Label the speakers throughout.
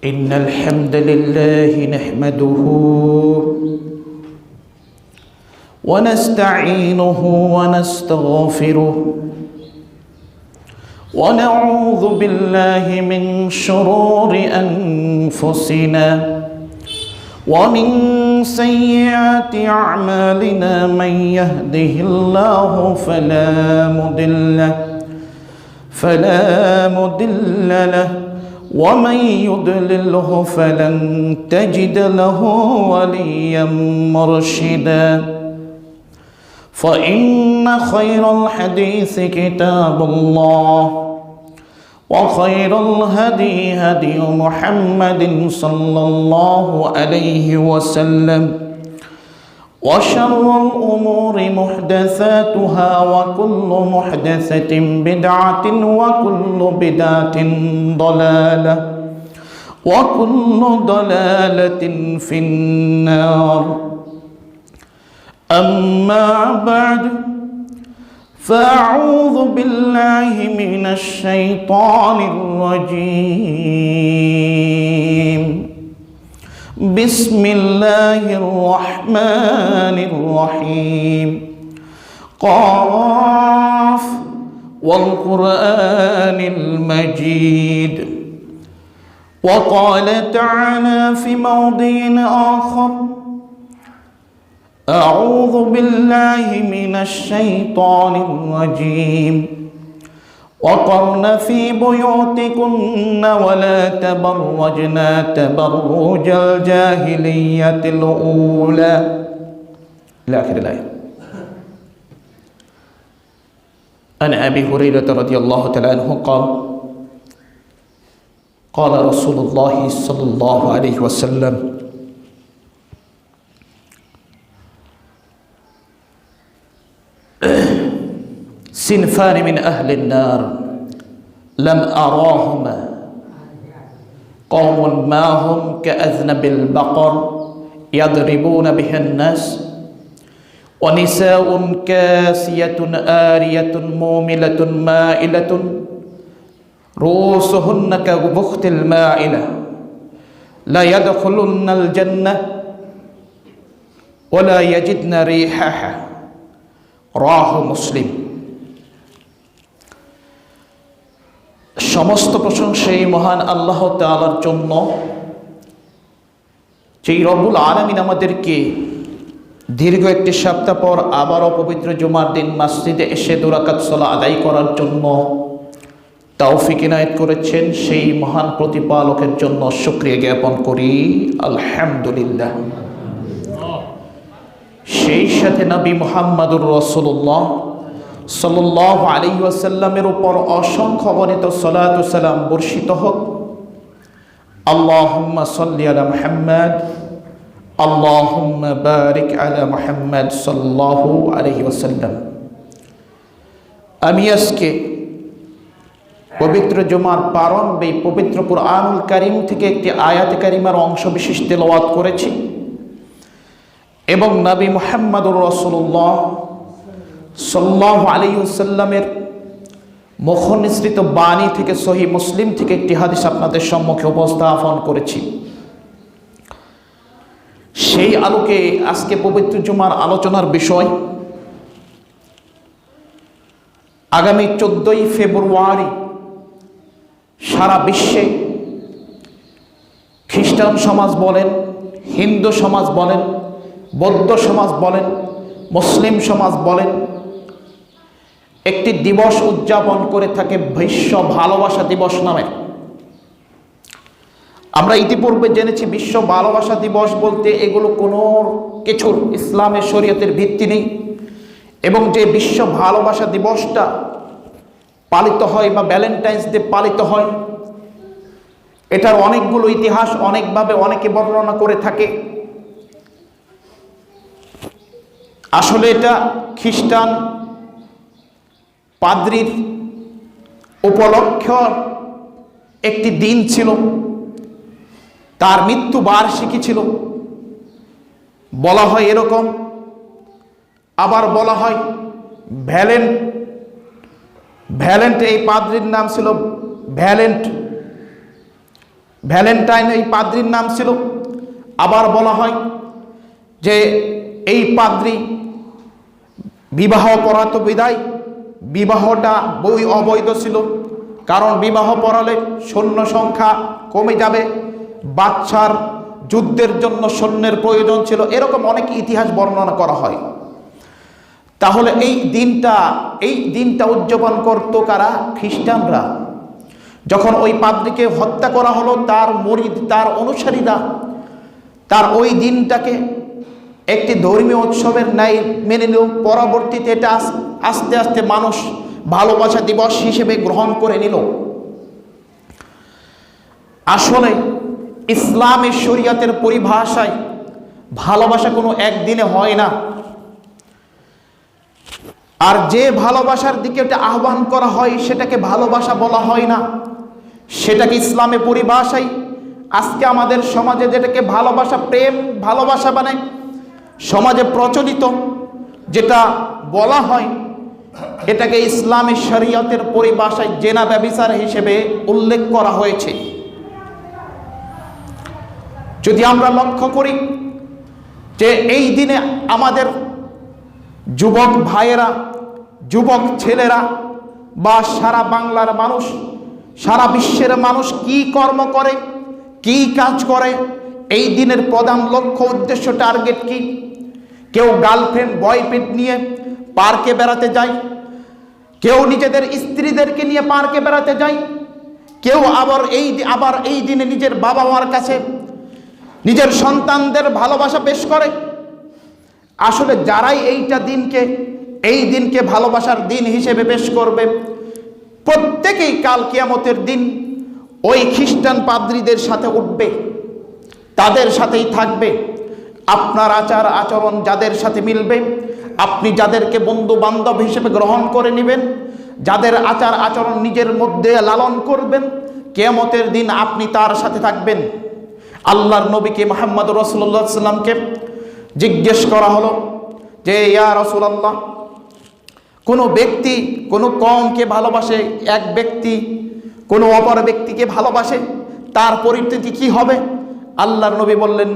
Speaker 1: إن الحمد لله نحمده ونستعينه ونستغفره ونعوذ بالله من شرور أنفسنا ومن سيئات أعمالنا من يهده الله فلا مضل له ومن يضلله فلن تجد له وليا مرشدا فإن خير الحديث كتاب الله وخير الهدي هدي محمد صلى الله عليه وسلم وشر الأمور محدثاتها وكل محدثة بدعة وكل بدعة ضلالة وكل ضلالة في النار أما بعد فأعوذ بالله من الشيطان الرجيم بسم الله الرحمن الرحيم قاف والقرآن المجيد وقال تعالى في موضع آخر أعوذ بالله من الشيطان الرجيم وقرن في بيوتكن ولا تبرجن تبرج الجاهلية الأولى إلى آخر الآية. عن أبي هريرة رضي الله تعالى عنه قال قال رسول الله صلى الله عليه وسلم صنفان من أهل النار لم أراهما قوم ما هم كأذنب البقر يضربون بها الناس ونساء كاسية آرية موملة مائلة رؤوسهن كبخت المائلة لا يدخلن الجنة ولا يجدن ريحها রাহ মুসলিম। সমস্ত প্রশংসা এই মহান আল্লাহ তাআলার জন্য, যেই রব্বুল আলামিন আমাদেরকে দীর্ঘ একটি সপ্তাহ পর আবারও পবিত্র জুমার দিন মসজিদে এসে 2 রাকাত সালাত আদায় করার জন্য তৌফিক ইনায়েত করেছেন। সেই মহান প্রতিপালকের জন্য শুকরিয়া জ্ঞাপন করি আলহামদুলিল্লাহ। সেই সাথে নবী মুহাম্মদুর রাসূলুল্লাহ সাল্লাল্লাহু আলাইহি ওয়াসাল্লামের উপর অসংখ্য গণিত সালাত ও সালাম বর্ষিত হোক। আল্লাহুম্মা সাল্লি আলা মুহাম্মদ আল্লাহুম্মা বারিক আলা মুহাম্মদ সাল্লাল্লাহু আলাইহি ওয়াসাল্লাম। আমি আজকে পবিত্র জুমার প্রারম্ভে পবিত্র কুরআনুল কারীম থেকে একটি আয়াত কারিমার অংশ বিশেষ তেলাওয়াত করেছি এবং নবী মুহাম্মদুর রাসূলুল্লাহ সাল্লাল্লাহু আলাইহি ওয়াসাল্লামের মুখনিসৃত বাণী থেকে সহিহ মুসলিম থেকে একটি হাদিস আপনাদের সম্মুখে উপস্থাপন করেছি। সেই আলোকে আজকে পবিত্র জুমার আলোচনার বিষয় আগামী 14ই ফেব্রুয়ারি সারা বিশ্বে খ্রিস্টান সমাজ বলেন, হিন্দু সমাজ বলেন, বৌদ্ধ সমাজ বলেন, মুসলিম সমাজ বলেন, একটি দিবস উদযাপন করে থাকে বিশ্ব ভালোবাসা দিবস নামে। আমরা ইতিপূর্বে জেনেছি বিশ্ব ভালোবাসা দিবস বলতে এগুলো কোনো কিছুর ইসলামের শরীয়তের ভিত্তি নেই এবং যে বিশ্ব ভালোবাসা দিবসটা পালিত হয় বা ভ্যালেন্টাইন্স ডে পালিত হয়, এটার অনেকগুলো ইতিহাস অনেকভাবে অনেকে বর্ণনা করে থাকে। আসলে এটা খ্রিস্টান পাদ্রীর উপলক্ষ একটি দিন ছিল, তার মৃত্যু বার্ষিকী ছিল। বলা হয় এরকম, আবার বলা হয় ভ্যালেন্ট, এই পাদ্রির নাম ছিল ভ্যালেন্টাইন, এই পাদ্রির নাম ছিল। আবার বলা হয় যে এই পাদ্রি বিবাহ পড়াতো বিদায় বিবাহটা অবৈধ ছিল, কারণ বিবাহ পড়ালে সৈন্য সংখ্যা কমে যাবে, বাচ্চার যুদ্ধের জন্য সৈন্যের প্রয়োজন ছিল, এরকম অনেক ইতিহাস বর্ণনা করা হয়। তাহলে এই দিনটা উদযাপন করত কারা? খ্রিস্টানরা। যখন ওই পাদ্রীকে হত্যা করা হলো, তার মুরিদ, তার অনুসারীরা তার ওই দিনটাকে একটি ধর্মীয় উৎসবের ন্যায় মেনে নিল। পরবর্তীতে এটা আস্তে আস্তে মানুষ ভালোবাসা দিবস হিসেবে গ্রহণ করে নিল। আসলে ইসলামের শরীয়তের পরিভাষায় ভালোবাসা কোনো একদিনে হয় না, আর যে ভালোবাসার দিকে এটা আহ্বান করা হয় সেটাকে ভালোবাসা বলা হয় না, সেটাকে ইসলামের পরিভাষায় আজকে আমাদের সমাজে যেটাকে ভালোবাসা, প্রেম ভালোবাসা মানে সমাজে প্রচলিত যেটা বলা হয়, এটাকে ইসলামী শরীয়তের পরিভাষায় জেনা ব্যভিচার হিসেবে উল্লেখ করা হয়েছে। যদি আমরা লক্ষ্য করি যে এই দিনে আমাদের যুবক ভাইয়েরা, যুবক ছেলেরা বা সারা বাংলার মানুষ, সারা বিশ্বের মানুষ কি কর্ম করে, কি কাজ করে, এই দিনের প্রধান লক্ষ্য উদ্দেশ্য টার্গেট কি? কেউ গার্লফ্রেন্ড বয়ফ্রেন্ড নিয়ে পার্কে বেড়াতে যায়, কেউ নিজেদের স্ত্রীদেরকে নিয়ে পার্কে বেড়াতে যায়, কেউ আবার এই দিনে নিজের বাবা মার কাছে নিজের সন্তানদের ভালোবাসা পেশ করে। আসলে যারাই এই দিনকে ভালোবাসার দিন হিসেবে পেশ করবে, প্রত্যেকেই কাল কিয়ামতের দিন ওই খ্রিস্টান পাদ্রীদের সাথে উঠবে, তাদের সাথেই থাকবে। আপনার আচার আচরণ যাদের সাথে মিলবে, আপনি যাদেরকে বন্ধু বান্ধব হিসেবে গ্রহণ করে নেবেন, যাদের আচার আচরণ নিজের মধ্যে লালন করবেন, কিয়ামতের দিন আপনি তার সাথে থাকবেন। আল্লাহর নবীকে মুহাম্মদ রাসূলুল্লাহ সাল্লাল্লাহু আলাইহি ওয়াসাল্লামকে জিজ্ঞেস করা হলো যে ইয়া রাসূলুল্লাহ, কোনো ব্যক্তি কোনো কওমকে ভালোবাসে, এক ব্যক্তি কোনো অপর ব্যক্তিকে ভালোবাসে, তার পরিণতি কি হবে? আল্লাহর নবী বললেন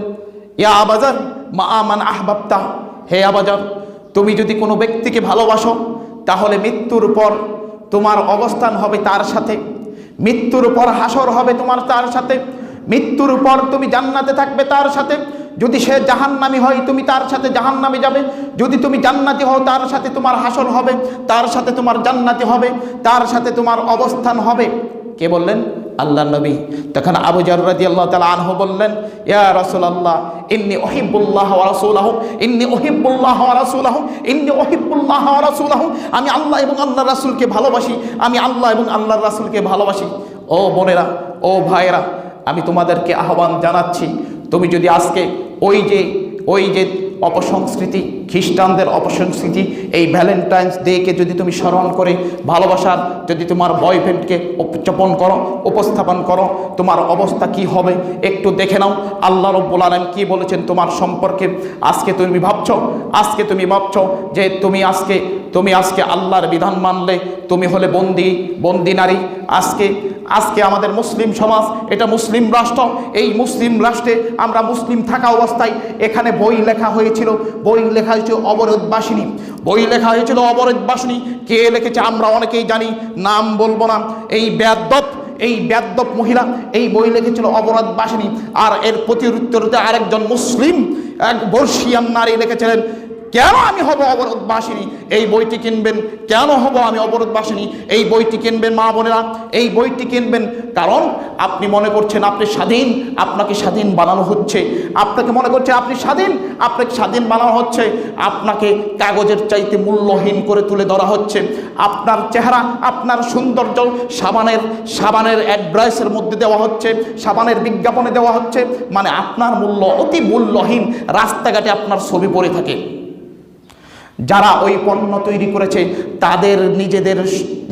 Speaker 1: ইয়া আবাজার মা মান আহবাবতা, হে আবাজার, তুমি যদি কোনো ব্যক্তিকে ভালোবাসো তাহলে মৃত্যুর পর তোমার অবস্থান হবে তার সাথে, মৃত্যুর পর হাসর হবে তোমার তার সাথে, মৃত্যুর পর তুমি জান্নাতে থাকবে তার সাথে। যদি সে জাহান্নামী হয় তুমি তার সাথে জাহান্নামে যাবে, যদি তুমি জান্নাতি হও তার সাথে তোমার হাসর হবে, তার সাথে তোমার জান্নাতি হবে, তার সাথে তোমার অবস্থান হবে। কে বললেন? আল্লাহর নবী। তখন আবু যর রাদিয়াল্লাহু তাআলা আনহু বললেন ইয়া রাসূলুল্লাহ ইন্নী উহিব্বুল্লাহ ওয়া রাসূলাহু, ইন্নী উহিব্বুল্লাহ ওয়া রাসূলাহু, ইন্নী উহিব্বুল্লাহ ওয়া রাসূলাহু, আমি আল্লাহ এবং আল্লাহর রাসূলকে ভালোবাসি, আমি আল্লাহ এবং আল্লাহর রাসূলকে ভালোবাসি। ও বোনেরা, ও ভাইয়েরা, আমি তোমাদেরকে আহ্বান জানাচ্ছি, তুমি যদি আজকে ওই যে অপসংস্কৃতি, খ্রিস্টানদের অপসংস্কৃতি, এই ভ্যালেন্টাইন্স ডেকে যদি তুমি স্মরণ করে ভালোবাসার যদি তোমার বয়ফ্রেন্ডকে উপস্থাপন করো, তোমার অবস্থা কি হবে একটু দেখে নাও। আল্লাহ রাব্বুল আলামিন কি বলেছেন তোমার সম্পর্কে। আজকে তুমি ভাবছো যে তুমি আজকে আল্লাহর বিধান মানলে তুমি হলে বন্দি নারী। আজকে আমাদের মুসলিম সমাজ, এটা মুসলিম রাষ্ট্র, এই মুসলিম রাষ্ট্রে আমরা মুসলিম থাকা অবস্থায় এখানে বই লেখা হয়েছিল অবরোধবাসিনী। কে লিখেছে আমরা অনেকেই জানি, নাম বলবো না। এই বেয়াদ্দপ মহিলা এই বই লিখেছিল অবরোধবাসিনী, আর এর প্রতিউত্তরতে আরেকজন মুসলিম এক বর্ষিয়ান নারী লিখেছিলেন কেন আমি হব অবরোধবাসিনী, এই বইটি কিনবেন। কেন হব আমি অবরোধবাসিনী? এই বইটি কিনবেন মা বোনেরা, এই বইটি কিনবেন কারণ আপনি মনে করছেন আপনি স্বাধীন, আপনাকে স্বাধীন বানানো হচ্ছে। আপনাকে মনে করছে আপনি স্বাধীন, আপনাকে স্বাধীন বানানো হচ্ছে। আপনাকে কাগজের চাইতে মূল্যহীন করে তুলে ধরা হচ্ছে। আপনার চেহারা, আপনার সৌন্দর্য সাবানের অ্যাডভার্টাইজের মধ্যে দেওয়া হচ্ছে, সাবানের বিজ্ঞাপনে দেওয়া হচ্ছে, মানে আপনার মূল্য অতি মূল্যহীন। রাস্তাঘাটে আপনার ছবি পড়ে থাকে। যারা ওই পণ্য তৈরি করেছে তাদের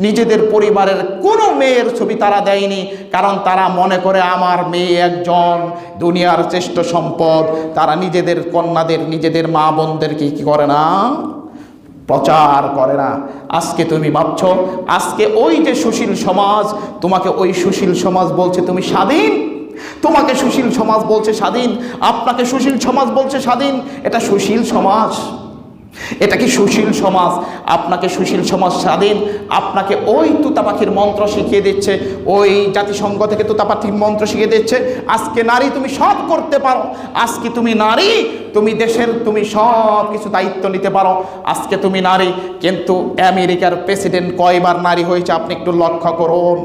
Speaker 1: নিজেদের পরিবারের কোনো মেয়ের ছবি তারা দেয়নি, কারণ তারা মনে করে আমার মেয়ে একজন দুনিয়ার শ্রেষ্ঠ সম্পদ। তারা নিজেদের কন্যাদের, নিজেদের মা বোনদেরকে কি করে না, প্রচার করে না। আজকে তুমি ভাবছো আজকে ওই যে সুশীল সমাজ, তোমাকে ওই সুশীল সমাজ বলছে তুমি স্বাধীন, তোমাকে সুশীল সমাজ বলছে স্বাধীন, আপনাকে সুশীল সমাজ বলছে স্বাধীন। এটা সুশীল সমাজ? এটা কি সুশীল সমাজ? আপনাকে সুশীল সমাজ স্বাধীন, আপনাকে ওই তুতা পাখির মন্ত্র শিখিয়ে দিচ্ছে, ওই জাতিসংঘ থেকে তুতা পাখির মন্ত্র শিখিয়ে দিচ্ছে আজকে নারী তুমি সব করতে পারো, আজকে তুমি নারী, তুমি দেশের তুমি সব কিছু দায়িত্ব নিতে পারো, আজকে তুমি নারী। কিন্তু আমেরিকার প্রেসিডেন্ট কয়বার নারী হয়েছে আপনি একটু লক্ষ্য করুন।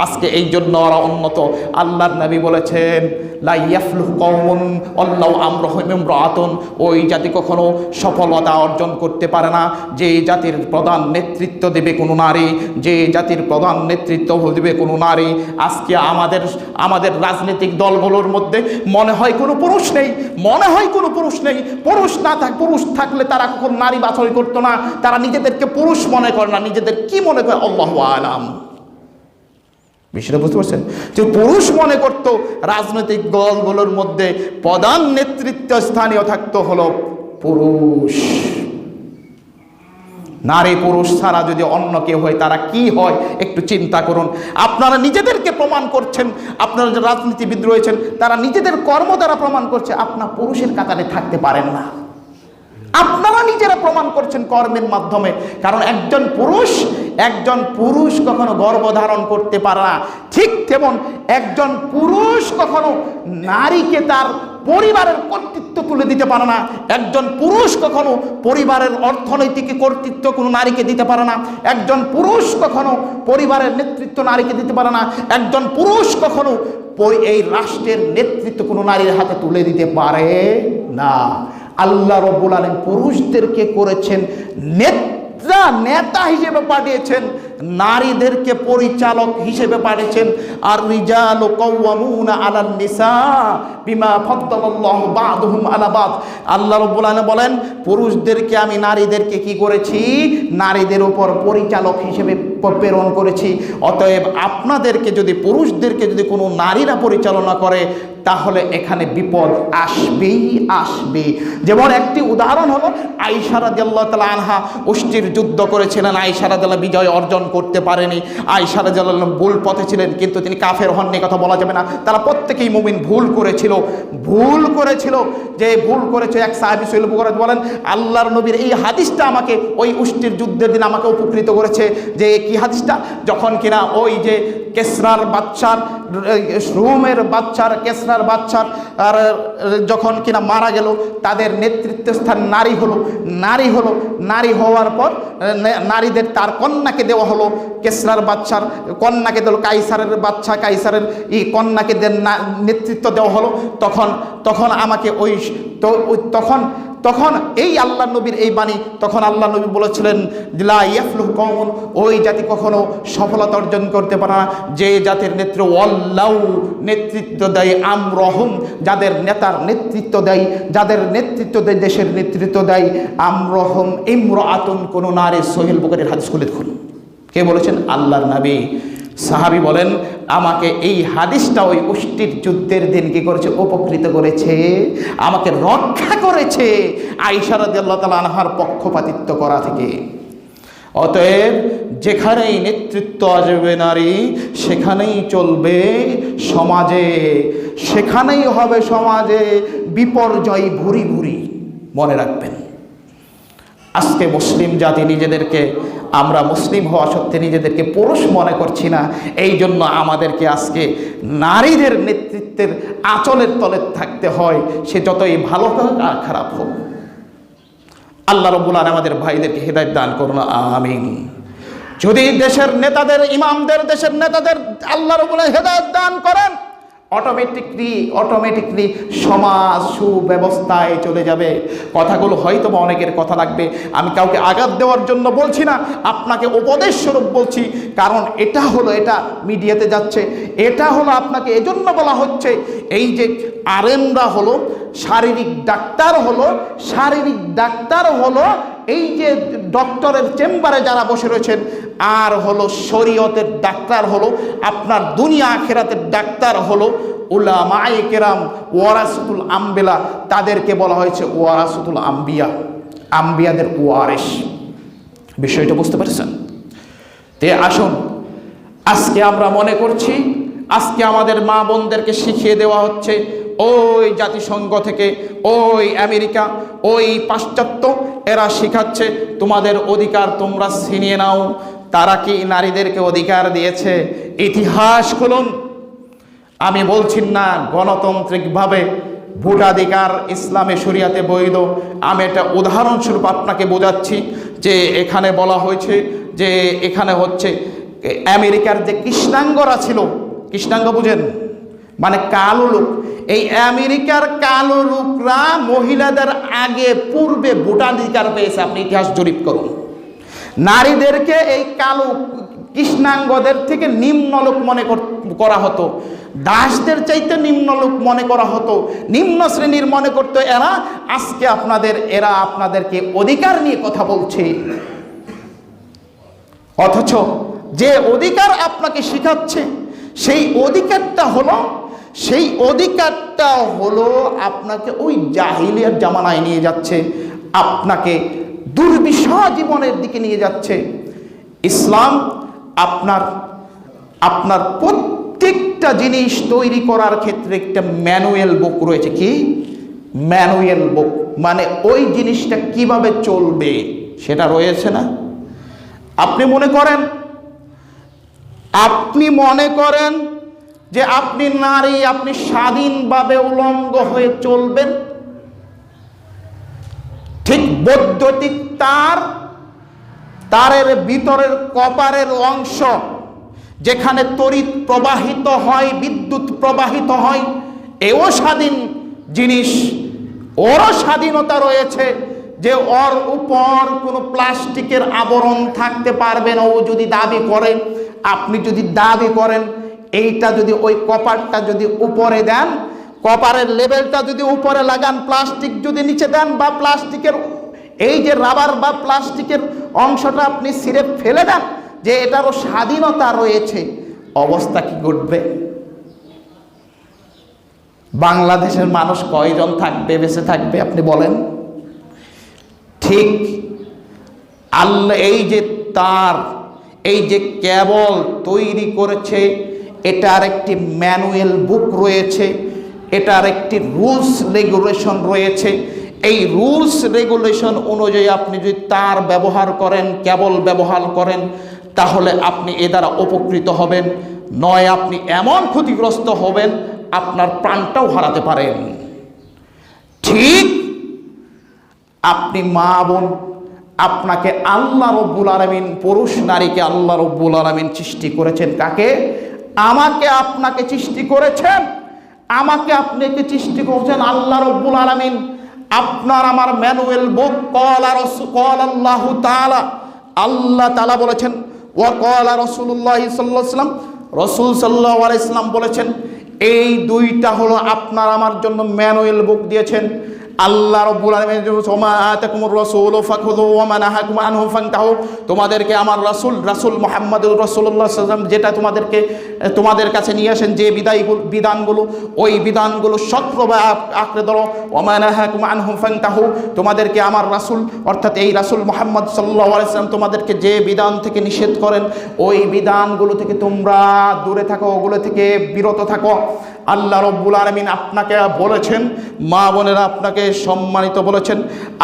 Speaker 1: আজকে এই জন্য ওরা উন্নত। আল্লাহর নবী বলেছেন লা ইয়াফলুহু কওমুন আল্লাহু আমরুহুম ইমরাআতুন, ওই জাতি কখনো সফলতা অর্জন করতে পারে না যে জাতির প্রধান নেতৃত্ব দেবে কোনো নারী, যে জাতির প্রধান নেতৃত্ব দেবে কোনো নারী। আজকে আমাদের রাজনৈতিক দলগুলোর মধ্যে মনে হয় কোনো পুরুষ নেই, মনে হয় কোনো পুরুষ নেই। পুরুষ থাকলে তারা কখন নারী বাছাই করতো না, তারা নিজেদেরকে পুরুষ মনে করে না, নিজেদের কি মনে করে আল্লাহু আলাম। বিষয়টা বুঝতে পারছেন? যে পুরুষ মনে করত রাজনৈতিক দলগুলোর মধ্যে প্রধান নেতৃত্ব স্থানীয় থাকতো হলো পুরুষ। নারী পুরুষ ছাড়া যদি অন্য কেউ হয় তারা কি হয় একটু চিন্তা করুন। আপনারা নিজেদেরকে প্রমাণ করছেন, আপনারা যে রাজনীতিবিদ রয়েছেন তারা নিজেদের কর্ম দ্বারা প্রমাণ করছে আপনারা পুরুষের কাতারে থাকতে পারেন না। আপনারা নিজেরা প্রমাণ করছেন কর্মের মাধ্যমে। কারণ একজন পুরুষ কখনো গর্ভধারণ করতে পারে না, ঠিক তেমন একজন পুরুষ কখনো নারীকে তার পরিবারের কর্তৃত্ব তুলে দিতে পারে না। একজন পুরুষ কখনো পরিবারের অর্থনৈতিক কর্তৃত্ব কোনো নারীকে দিতে পারে না। একজন পুরুষ কখনো পরিবারের নেতৃত্ব নারীকে দিতে পারে না। একজন পুরুষ কখনো এই রাষ্ট্রের নেতৃত্ব কোনো নারীর হাতে তুলে দিতে পারে না। আল্লাহ রাব্বুল আলামিন পুরুষদেরকে করেছেন নেতা হিসেবে পাঠিয়েছেন, নারীদেরকে পরিচালক হিসেবে পাঠিয়েছেন। আর রিজালু কাওয়ামুনা আলান নিসা বিমা ফাদ্দালাল্লাহু বা'দুহুম আলা বা'দ। আল্লাহ রাব্বুল আলামিন বলেন পুরুষদেরকে আমি নারীদেরকে কি করেছি? নারীদের উপর পরিচালক হিসেবে প্রেরণ করেছি। অতএব আপনাদেরকে যদি পুরুষদেরকে যদি কোনো নারীরা পরিচালনা করে তাহলে এখানে বিপদ আসবেই আসবে। যেমন একটি উদাহরণ হলো আয়েশা রাদিয়াল্লাহু তাআলা আনহা অষ্টির যুদ্ধ করেছিলেন, আয়েশা রাদিয়াল্লাহু বিজয় অর্জন করতে পারেনি। আয়েশা রাদিয়াল্লাহু ভুল পথে ছিলেন, কিন্তু তিনি কাফের হননি, কথা বলা যাবে না। তারা প্রত্যেকেই মুমিন, ভুল করেছিল। যে ভুল করেছে এক সাহাবী সহিহ বুখারী বলেন আল্লাহর নবীর এই হাদিসটা আমাকে ওই অষ্টির যুদ্ধের দিন আমাকে উপকৃত করেছে। যে কি হাদিসটা? যখন কিনা ওই যে কেসরার বাচ্চার, রোমের বাচ্চার, কেসরার বাচ্চার আর যখন কিনা মারা গেল, তাদের নেতৃত্ব স্থান নারী হলো। নারী হওয়ার পর নারীদের তার কন্যাকে দেওয়া হলো। কেসরার বাচ্চার কন্যাকে দিল, কাইসারের এই কন্যাকে নেতৃত্ব দেওয়া হলো। তখন আমাকে তখন এই আল্লাহ নবীর এই বাণী, তখন আল্লাহ নবী বলেছিলেন লা ইয়াফলুহু কওমুন, ওই জাতি কখনো সফলতা অর্জন করতে পারে না যে জাতির নেতৃত্ব দেয় আমরহুম, যাদের নেতার নেতৃত্ব দেয়, যাদের নেতৃত্ব দেয়, দেশের নেতৃত্ব দেয় আমরহুম ইমরাআতুন, কোন নারী। সহিহ বুখারীর হাদিস খুলে দেখুন। কে বলেছেন? আল্লাহর নবী। সাহাবী বলেন আমাকে এই হাদিসটা ওই অষ্টির যুদ্ধের দিন কি করেছে? উপকৃত করেছে, আমাকে রক্ষা করেছে আয়েশা রাদিয়াল্লাহু তাআলা আনহার পক্ষপাতিত্ব করা থেকে। অতএব যেখানেই নেতৃত্ব আসবে নারী, সেখানেই চলবে সমাজে, সেখানেই হবে সমাজে বিপর্যয় ভুরি ভুরি। মনে রাখবেন, আজকে মুসলিম জাতি নিজেদেরকে, আমরা মুসলিম হওয়া সত্ত্বে নিজেদেরকে পুরুষ মনে করছি না। এই জন্য আমাদেরকে আজকে নারীদের নেতৃত্বের আঁচলের তলে থাকতে হয়, সে যতই ভালো হোক আর খারাপ হোক। আল্লাহ রাব্বুল আলামিন আমাদের ভাইদেরকে হেদায়েত দান করুন, আমিন। যদি দেশের নেতাদের, ইমামদের, দেশের নেতাদের আল্লাহ রাব্বুল আলামিন হেদায়েত দান করেন, অটোমেটিকলি সমাজ সুব্যবস্থায় চলে যাবে। কথাগুলো হয়তো বা অনেকের কথা লাগবে, আমি কাউকে আঘাত দেওয়ার জন্য বলছি না, আপনাকে উপদেশ স্বরূপ বলছি। কারণ এটা মিডিয়াতে যাচ্ছে, এটা হলো আপনাকে এজন্য বলা হচ্ছে, এই যে আলেমরা হলো শারীরিক ডাক্তার হলো এই যে ডক্টরের চেম্বারে যারা বসে রয়েছেন, আর হলো শরীয়তের ডাক্তার হলো আপনার দুনিয়া আখিরাতের ডাক্তার হলো উলামায়ে কেরাম ওয়ারাসাতুল আম্বিয়া। তাদেরকে বলা হয়েছে ওয়ারাসাতুল আম্বিয়া, আম্বিয়াদের ওয়ারিস। বিষয়টা বুঝতে পারছেন? তে আসুন, আজকে আমরা মনে করছি আজকে আমাদের মা বোনদেরকে শিখিয়ে দেওয়া হচ্ছে ওই জাতিসংঘ থেকে, ওই আমেরিকা, ওই পাশ্চাত্য, এরা শিখাচ্ছে তোমাদের অধিকার তোমরা ছিনিয়ে নাও। তারা কি নারীদেরকে অধিকার দিয়েছে? ইতিহাস খুলুন। আমি বলছি না গণতান্ত্রিকভাবে ভোটাধিকার ইসলামে শরিয়াতে বৈধ। আমি একটা উদাহরণস্বরূপ আপনাকে বোঝাচ্ছি যে এখানে বলা হয়েছে যে এখানে হচ্ছে আমেরিকার যে কৃষ্ণাঙ্গরা ছিল, কৃষ্ণাঙ্গ বুঝেন মানে কালো লোক, এই আমেরিকার কালো লোকরা মহিলাদের আগে পূর্বে ভোটাধিকার পেয়েছে। আপনি ইতিহাস জরিপ করুন। নারীদেরকে এই কালো কৃষ্ণাঙ্গদের থেকে নিম্ন লোক মনে করা হতো, দাসদের চাইতে নিম্ন লোক মনে করা হতো, নিম্ন শ্রেণীর মনে করতো এরা। আজকে এরা আপনাদেরকে অধিকার নিয়ে কথা বলছে, অথচ যে অধিকার আপনাকে শিখাচ্ছে সেই অধিকারটা হলো আপনাকে ওই জাহিলিয়ার জামানায় নিয়ে যাচ্ছে, আপনাকে দুর্বিষহ জীবনের দিকে নিয়ে যাচ্ছে। ইসলাম আপনার প্রত্যেকটা জিনিস তৈরি করার ক্ষেত্রে একটা ম্যানুয়াল বুক রয়েছে। কি ম্যানুয়াল বুক? মানে ওই জিনিসটা কিভাবে চলবে সেটা রয়েছে না? আপনি মনে করেন যে আপনি নারী, আপনি স্বাধীনভাবে উলঙ্গ হয়ে চলবেন। ঠিক বৈদ্যুতিক তারের ভিতরের কপারের অংশ যেখানে তড়িৎ প্রবাহিত হয়, বিদ্যুৎ প্রবাহিত হয়, এও স্বাধীন জিনিস, ওরও স্বাধীনতা রয়েছে যে ওর উপর কোনো প্লাস্টিকের আবরণ থাকতে পারবে না। ও যদি দাবি করেন, আপনি যদি দাবি করেন এইটা যদি ওই কপারটা যদি উপরে দেন, কপারের লেভেলটা যদি উপরে লাগান, প্লাস্টিক যদি নিচে দেন, বা প্লাস্টিকের এই যে রাবার বা প্লাস্টিকের অংশটা আপনি ছিঁড়ে ফেলে দেন, যে এটারও স্বাধীনতা রয়েছে, অবস্থা কি ঘটবে? বাংলাদেশের মানুষ কয়জন থাকবে, বেঁচে থাকবে আপনি বলেন? ঠিক আল্লাহ এই যে কেবল তৈরি করেছে, এটার একটি ম্যানুয়াল বুক রয়েছে, এটার একটি রুলস রেগুলেশন রয়েছে। এই রুলস রেগুলেশন অনুযায়ী আপনি যদি তার ব্যবহার করেন, কেবল ব্যবহার করেন, তাহলে আপনি এ দ্বারা উপকৃত হবেন, নয় আপনি এমন ক্ষতিগ্রস্ত হবেন আপনার প্রাণটাও হারাতে পারেন। ঠিক আপনি মা বোন, আপনাকে আল্লাহ রব্বুল আলামিন, পুরুষ নারীকে আল্লাহ রব্বুল আলামিন সৃষ্টি করেছেন। কাকে? আমাকে আপনাকে সৃষ্টি করেছেন, আমাকে আপনাকে সৃষ্টি করেছেন আল্লাহ রব্বুল আলামিন। আপনার আমার ম্যানুয়াল বুক আল্লাহু তাআলা, আল্লাহ তাআলা বলেছেন, ওয়া ক্বালা রাসূলুল্লাহ সাল্লাল্লাহু আলাইহি ওয়াসাল্লাম, রাসূল সাল্লাল্লাহু আলাইহি ওয়াসাল্লাম বলেছেন, এই দুইটা হলো আপনার আমার জন্য ম্যানুয়াল বুক দিয়েছেন আল্লাহ রাব্বুল আলামিন। ওমা আতাকুমুর রাসূলু ফাখুযু ওয়া মা নাহাকুম আনহু ফান্তাহু। তোমাদেরকে আমার রাসূল মুহাম্মদুর রাসূলুল্লাহ সাল্লাল্লাহু আলাইহি ওয়াসাল্লাম যেটা তোমাদের কাছে নিয়ে আসেন, যে বিধানগুলো, ওই বিধানগুলো শক্তভাবে আঁকড়ে ধরো। ওয়া মা নাহাকুম আনহু ফান্তাহু। তোমাদেরকে আমার রাসূল, অর্থাৎ এই রাসূল মুহাম্মদ সাল্লাল্লাহু আলাইহি ওয়াসাল্লাম তোমাদেরকে যে বিধান থেকে নিষেধ করেন, ওই বিধানগুলো থেকে তোমরা দূরে থাকো, ওগুলো থেকে বিরত থাকো। আল্লাহ রব্বুল আলামিন আপনাকে বলেছেন, মা বোনেরা আপনাকে সম্মানিত বলেছেন,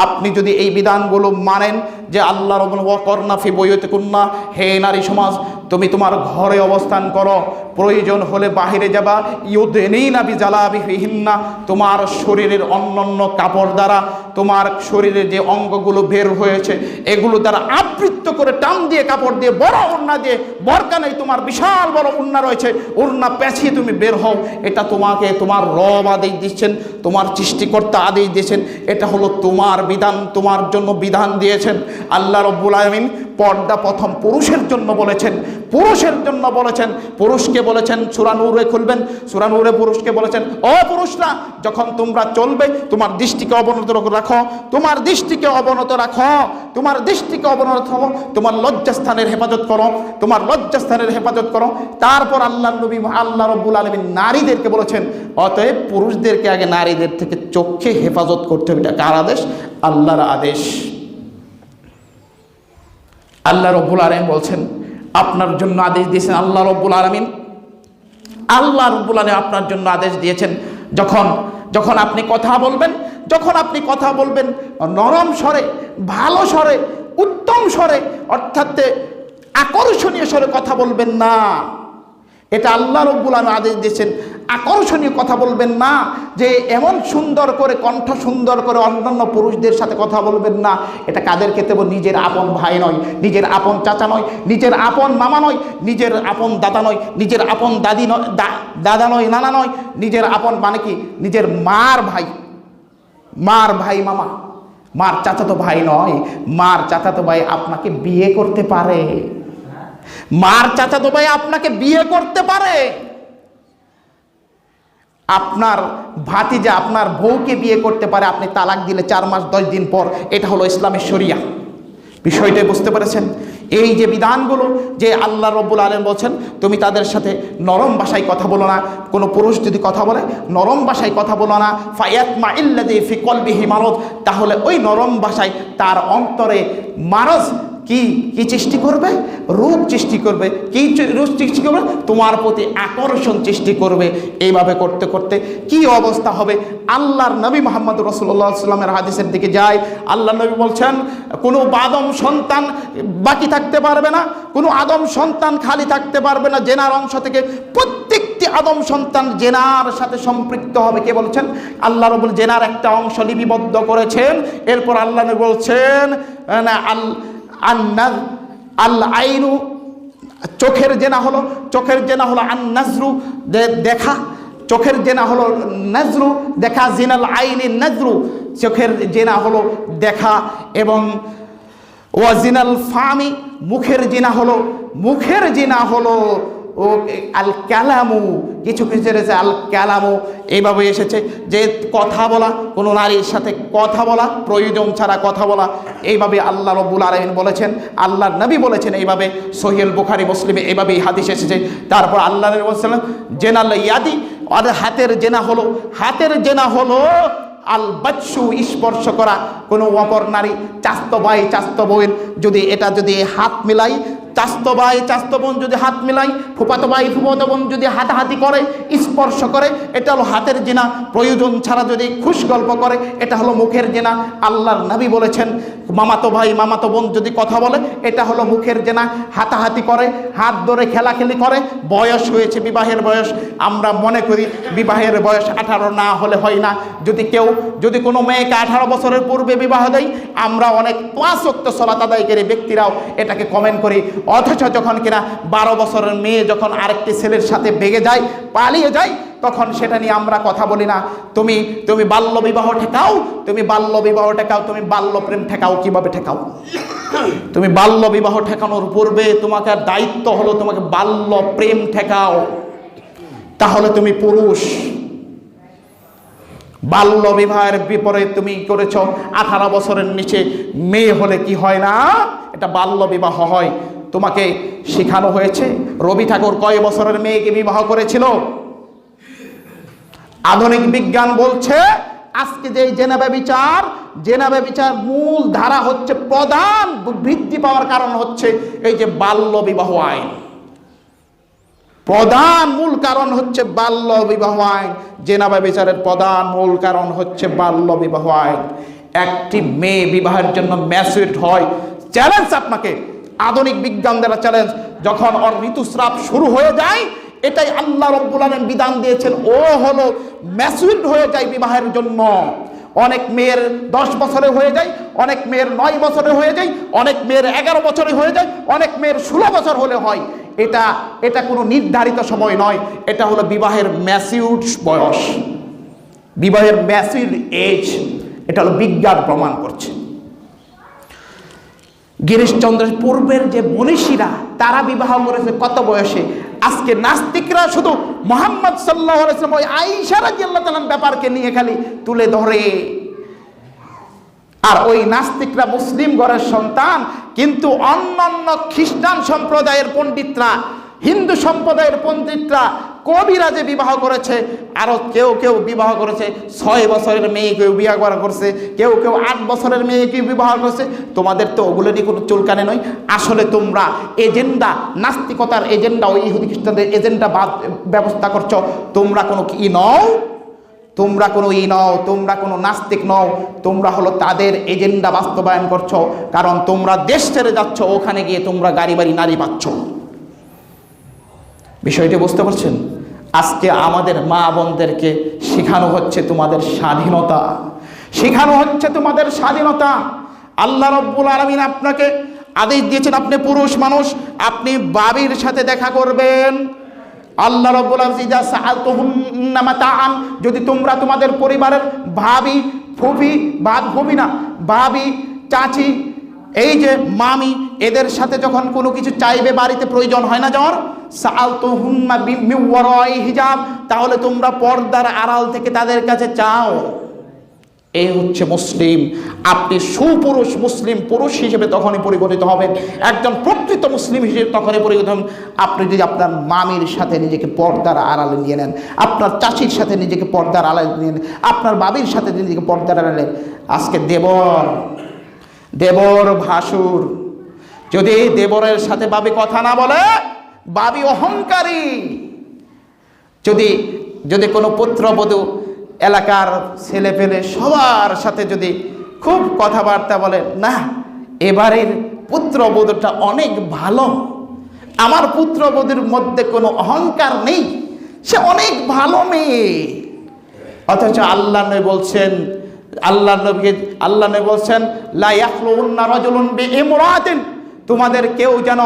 Speaker 1: আপনি যদি এই বিধানগুলো মানেন, যে আল্লাহ রব্বুল ওয়াকরনা ফি বুয়ুতিকুন্না, হে নারী সমাজ তুমি তোমার ঘরে অবস্থান করো, প্রয়োজন হলে বাহিরে যাবা, ইউদনিনা বিজালাবিহিন্না, তোমার শরীরের অন্যান্য কাপড় দ্বারা তোমার শরীরের যে অঙ্গগুলো বের হয়েছে এগুলো দ্বারা আবৃত্ত করে টান দিয়ে কাপড় দিয়ে বড় ওড়না দিয়ে, বরকা নেই, তোমার বিশাল বড় ওড়না রয়েছে, ওড়না পেঁচিয়ে তুমি বের হও। এটা তোমাকে তোমার রব আদেশ দিচ্ছেন, তোমার সৃষ্টিকর্তা আদেশ দিয়েছেন, এটা হলো তোমার বিধান, তোমার জন্য বিধান দিয়েছেন। আল্লাহ রব্বুল আলামিন পর্দা প্রথম পুরুষের জন্য বলেছেন, পুরুষকে বলেছেন সূরা নূরে খুলবেন, সূরা নূরে পুরুষকে বলেছেন, ও পুরুষরা যখন তোমরা চলবে তোমার দৃষ্টিকে অবনত রাখো, তোমার দৃষ্টিকে অবনত রাখো, তোমার লজ্জাস্থানের হেফাজত করো, তারপর আল্লাহ রব্বুল আলামিন নারীদেরকে বলেছেন, অতএব পুরুষদেরকে আগে নারীদের থেকে চোখে হেফাজত করতে হবে। এটা কার আদেশ? আল্লাহর আদেশ। আল্লাহ রব্বুল আলামিন বলছেন, আপনার জন্য আদেশ দিয়েছেন আল্লাহ রব্বুল আলামিন। আল্লাহ রব্বুল আলামিন আপনার জন্য আদেশ দিয়েছেন, যখন আপনি কথা বলবেন নরম স্বরে, ভালো স্বরে, উত্তম স্বরে, অর্থাৎ আকর্ষণীয় স্বরে কথা বলবেন না। এটা আল্লাহ রব্বুল আলামিন আদেশ দিয়েছেন। আকর্ষণীয় কথা বলবেন না, যে এমন সুন্দর করে কণ্ঠ সুন্দর করে অন্যান্য পুরুষদের সাথে কথা বলবেন না। এটা কাদের ক্ষেত্রে? নিজের আপন ভাই নয়, নিজের আপন চাচা নয়, নিজের আপন মামা নয়, নিজের আপন দাদা নয়, নিজের আপন দাদি নয়, দাদা নয়, নানা নয়, নিজের আপন মানে কি? নিজের মার ভাই মামা, মার চাচাতো ভাই নয়। মার চাচাতো ভাই আপনাকে বিয়ে করতে পারে, মার চাচাতো ভাই আপনাকে বিয়ে করতে পারে। আপনার ভাতিজা আপনার বউকে বিয়ে করতে পারে, আপনি তালাক দিলে 4 মাস 10 দিন পর। এটা হলো ইসলামের শরিয়া। বিষয়টাই বুঝতে পেরেছেন? এই যে বিধানগুলো, যে আল্লাহ রব্বুল আলামিন বলছেন তুমি তাদের সাথে নরম ভাষায় কথা বলো না। কোনো পুরুষ যদি কথা বলে নরম ভাষায় কথা বলো না, ফায়াতমাইল্লাযী ফি কলবিহি মারাদ, তাহলে ওই নরম ভাষায় তার অন্তরে মারজ কি সৃষ্টি করবে? রূপ সৃষ্টি করবে। কি রূপ সৃষ্টি করবে? তোমার প্রতি আকর্ষণ সৃষ্টি করবে। এইভাবে করতে করতে কি অবস্থা হবে? আল্লাহর নবী মুহাম্মদ রাসূলুল্লাহ সাল্লাল্লাহু আলাইহি ওয়াসাল্লামের হাদিসের দিকে যায়। আল্লাহ নবী বলছেন, কোনো আদম সন্তান বাকি থাকতে পারবে না, কোনো আদম সন্তান খালি থাকতে পারবে না জেনার অংশ থেকে। প্রত্যেকটি আদম সন্তান জেনার সাথে সম্পৃক্ত হবে। কে বলছেন? আল্লাহ রাব্বুল জেনার একটা অংশ লিপিবদ্ধ করেছেন। এরপর আল্লাহ নবী বলছেন, আল আইনু, চোখের জেনা হলো আন নাজরু, দেখা। চোখের জেনা হলো নাজরু, দেখা। জিনাল আইনি নাজরু, চোখের জেনা হলো দেখা। এবং ওয়া জিনাল ফামি, মুখের জেনা হলো ও আল কালামু। কিছু রয়েছে আল কালামু, এইভাবে এসেছে যে কথা বলা, কোনো নারীর সাথে কথা বলা, প্রয়োজন ছাড়া কথা বলা। এইভাবে আল্লাহ রব্বুল আলামিন বলেছেন, আল্লাহর নবী বলেছেন। এইভাবে সহিহ বুখারী মুসলিমে এইভাবেই হাদিস এসেছে। তারপর আল্লাহ নবী বলেছেন জেনাল ইয়াদি, আর হাতের জেনা হলো আল বাচ্চু, স্পর্শ করা। কোনো অপর নারী, চাস্তো ভাই চাস্তো বোন যদি হাত মিলাই, চাস্তো ভাই চাস্তো বোন যদি হাত মিলাই, ফুফাতো ভাই ফুফাতো বোন যদি হাতাহাতি করে, স্পর্শ করে, এটা হলো হাতের জেনা। প্রয়োজন ছাড়া যদি খুশ গল্প করে, এটা হলো মুখের জেনা। আল্লাহর নবী বলেছেন মামাতো ভাই মামাতো বোন যদি কথা বলে, এটা হলো মুখের জেনা। হাতাহাতি করে, হাত ধরে খেলাখেলি করে, বয়স হয়েছে, বিবাহের বয়স। আমরা মনে করি বিবাহের বয়স 18 না হলে হয় না। যদি কোনো মেয়েকে 18 বছরের পূর্বে বিবাহ দেয়, আমরা অনেক 5 ওয়াক্ত সালাত আদায়কারী ব্যক্তিরাও এটাকে কমেন্ট করি। অথচ যখন কিনা 12 বছরের মেয়ে যখন আরেকটি ছেলের সাথে বেগে যায়, পালিয়ে যায়, তখন সেটা নিয়ে আমরা কথা বলি না। তুমি বাল্য বিবাহ ঠেকাও, তুমি বাল্য প্রেম ঠেকাও। কিভাবে ঠেকাও? তুমি বাল্য বিবাহ ঠেকানোর পূর্বে তোমাকে দায়িত্ব হলো তোমাকে বাল্য প্রেম ঠেকাও। তাহলে তুমি পুরুষ। বাল্য বিবাহের বিপরীত তুমি করেছ। 18 বছরের নিচে মেয়ে হলে কি হয় না? এটা বাল্য বিবাহ হয়। তোমাকে শেখানো হয়েছে। রবি ঠাকুর কয় বছরের মেয়েকে বিবাহ করেছিল? আধুনিক বিজ্ঞান বলছে আজকে যে জেনা ব্যভিচার মূল ধারা হচ্ছে, প্রধান বৃদ্ধি পাওয়ার কারণ হচ্ছে এই যে বাল্য বিবাহ আইন। প্রধান মূল কারণ হচ্ছে বাল্য বিবাহ আইন। জেনা ব্যভিচারের প্রধান মূল কারণ হচ্ছে বাল্য বিবাহ আইন। একটি মেয়ে বিবাহের জন্য ম্যাচুরড হয়। চ্যালেঞ্জ আপনাকে, আধুনিক বিজ্ঞান দ্বারা চ্যালেঞ্জ। যখন ওর ঋতুস্রাব শুরু হয়ে যায়, এটাই আল্লাহ রব্বুল আলামিন বিধান দিয়েছেন, ও হলো ম্যাচুরড হয়ে যায় বিবাহের জন্য। অনেক মেয়ের 10 বছরে হয়ে যায়, অনেক মেয়ের 9 বছরে হয়ে যায়, অনেক মেয়ের 11 বছরে হয়ে যায়, অনেক মেয়ের 16 বছর হলে হয়। এটা কোনো নির্ধারিত সময় নয়, এটা হলো বিবাহের ম্যাচিউরড বয়স, বিবাহের ম্যাচিউরড এজ। এটা হলো বিজ্ঞান প্রমাণ করছে। গিরিশচন্দ্রের পূর্বের যে মনীষীরা, তারা বিবাহ করেছে কত বয়সে? আজকে নাস্তিকরা শুধু মুহাম্মদ সাল্লাল্লাহু আলাইহি ওয়াসাল্লাম ওই আয়েশা রাদিয়াল্লাহু তাআলার ব্যাপারকে নিয়ে খালি তুলে ধরে। আর ওই নাস্তিকরা মুসলিম ঘরের সন্তান, কিন্তু অন্যান্য খ্রিস্টান সম্প্রদায়ের পণ্ডিতরা, হিন্দু সম্প্রদায়ের পণ্ডিতরা কবিরা যে বিবাহ করেছে, আরো কেউ কেউ বিবাহ করেছে 6 বছরের মেয়েকেও বিবাহ করা করছে, কেউ কেউ 8 বছরের মেয়েকে বিবাহ করছে। তোমাদের তো ওগুলো নিয়ে কোনো চুলকানে নয়। আসলে তোমরা এজেন্ডা, নাস্তিকতার এজেন্ডা, ওই ইহুদি খ্রিস্টানদের এজেন্ডা ব্যবস্থা করছো। তোমরা কোনো কি নও, তোমরা কোনো নও, তোমরা কোনো নাস্তিক নও, তোমরা হলো তাদের এজেন্ডা বাস্তবায়ন করছো। কারণ তোমরা দেশ ছেড়ে যাচ্ছ, ওখানে গিয়ে তোমরা গাড়ি বাড়ি নারী পাচ্ছ। বিষয়টি বুঝতে পারছেন? আজকে আমাদের মা বোনদেরকে শেখানো হচ্ছে তোমাদের স্বাধীনতা, শেখানো হচ্ছে তোমাদের স্বাধীনতা। আল্লাহ রাব্বুল আলামিন আপনাকে আদেশ দিয়েছেন, আপনি পুরুষ মানুষ, আপনি বাবির সাথে দেখা করবেন। আল্লাহ রাব্বুল আলামিন সাআলতুহুন্না মাতাআন, যদি তোমরা তোমাদের পরিবারের ভাবি, ফুফি, ফুফি না, ভাবি, চাচি, এই যে মামি, এদের সাথে যখন কোনো কিছু চাইবে, বাড়িতে প্রয়োজন হয় না যাওয়ার, সাআলতুহুন্না মিন ওয়ারাই হিজাব, তাহলে তোমরা পর্দার আড়াল থেকে তাদের কাছে চাও। এই হচ্ছে মুসলিম। আপনি সুপুরুষ মুসলিম পুরুষ হিসেবে তখনই পরিগণিত হবেন, একজন প্রকৃত মুসলিম হিসেবে তখনই পরিগণিত হবেন আপনি যদি আপনার মামির সাথে নিজেকে পর্দার আড়ালে নিয়ে নেন, আপনার চাচির সাথে নিজেকে পর্দার আড়ালে নিয়ে নেন, আপনার বাবির সাথে নিজেকে পর্দার আড়ালে। আজকে দেবর ভাসুর, যদি দেবরের সাথে বাবি কথা না বলে, বাবি অহংকারী, যদি কোনো পুত্রবধূ এলাকার ছেলে পেলে সবার সাথে যদি খুব কথাবার্তা বলে, না এবারের পুত্রবধূটা অনেক ভালো, আমার পুত্রবধূর মধ্যে কোনো অহংকার নেই, সে অনেক ভালো মেয়ে। অথচ আল্লাহ নবী বলছেন, আল্লাহ নবী বলছেন, লা ইয়াখলুন্না রাজুলুন বিইমরাতিন, তোমাদের কেউ যেন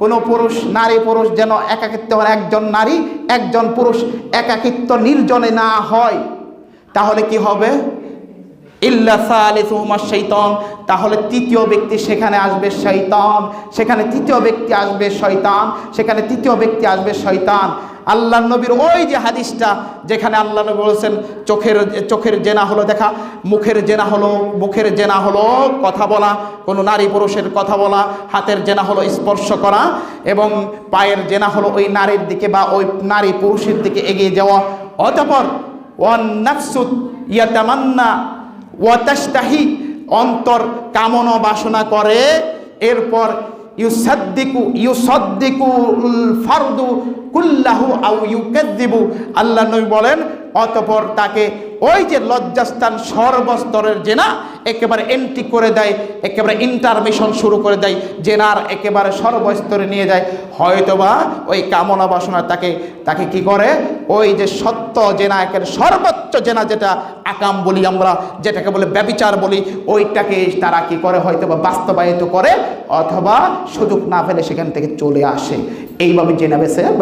Speaker 1: কোনো পুরুষ, নারী পুরুষ যেন একাকিত্ব, একজন নারী একজন পুরুষ একাকিত্ব নির্জনে না হয়। তাহলে কি হবে? ইল্লা সালিসুহুমা শাইতান, তাহলে তৃতীয় ব্যক্তি সেখানে আসবে শয়তান, সেখানে তৃতীয় ব্যক্তি আসবে শয়তান, সেখানে তৃতীয় ব্যক্তি আসবে শয়তান। আল্লাহ নবীর ওই যে হাদিসটা, যেখানে আল্লাহ নবী বলেছেন চোখের জেনা হলো দেখা, মুখের জেনা হলো কথা বলা, কোনো নারী পুরুষের কথা বলা, হাতের জেনা হলো স্পর্শ করা, এবং পায়ের জেনা হলো ওই নারীর দিকে বা ওই নারী পুরুষের দিকে এগিয়ে যাওয়া। অতঃপর ওয়ান নাফসু ইয়াতামান্না ওয়া তাশতাহি, অন্তর কামনা বাসনা করে, এরপর ইউসাদ্দিকু ফারদু কুল্লাহু আও ইউকাযযিবু, আল্লাহ নবী বলেন অতঃপর তাকে ওই যে লজ্জাস্থান সর্বস্তরের জেনা একেবারে এন্ট্রি করে দেয়, একেবারে ইন্টারমিশন শুরু করে দেয়, জেনার একেবারে সর্বস্তরে নিয়ে যায়। হয়তোবা ওই কামনা বাসনা তাকে কি করে, ওই যে সত্য জেনা, একেবারে সর্বোচ্চ জেনা, যেটা আকাম বলি আমরা, যেটাকে বলে ব্যভিচার বলি, ওইটাকে তারা কি করে, হয়তোবা বাস্তবায়িত করে, অথবা সুযোগ না পেলে সেখান থেকে চলে আসে। এইভাবে জেনা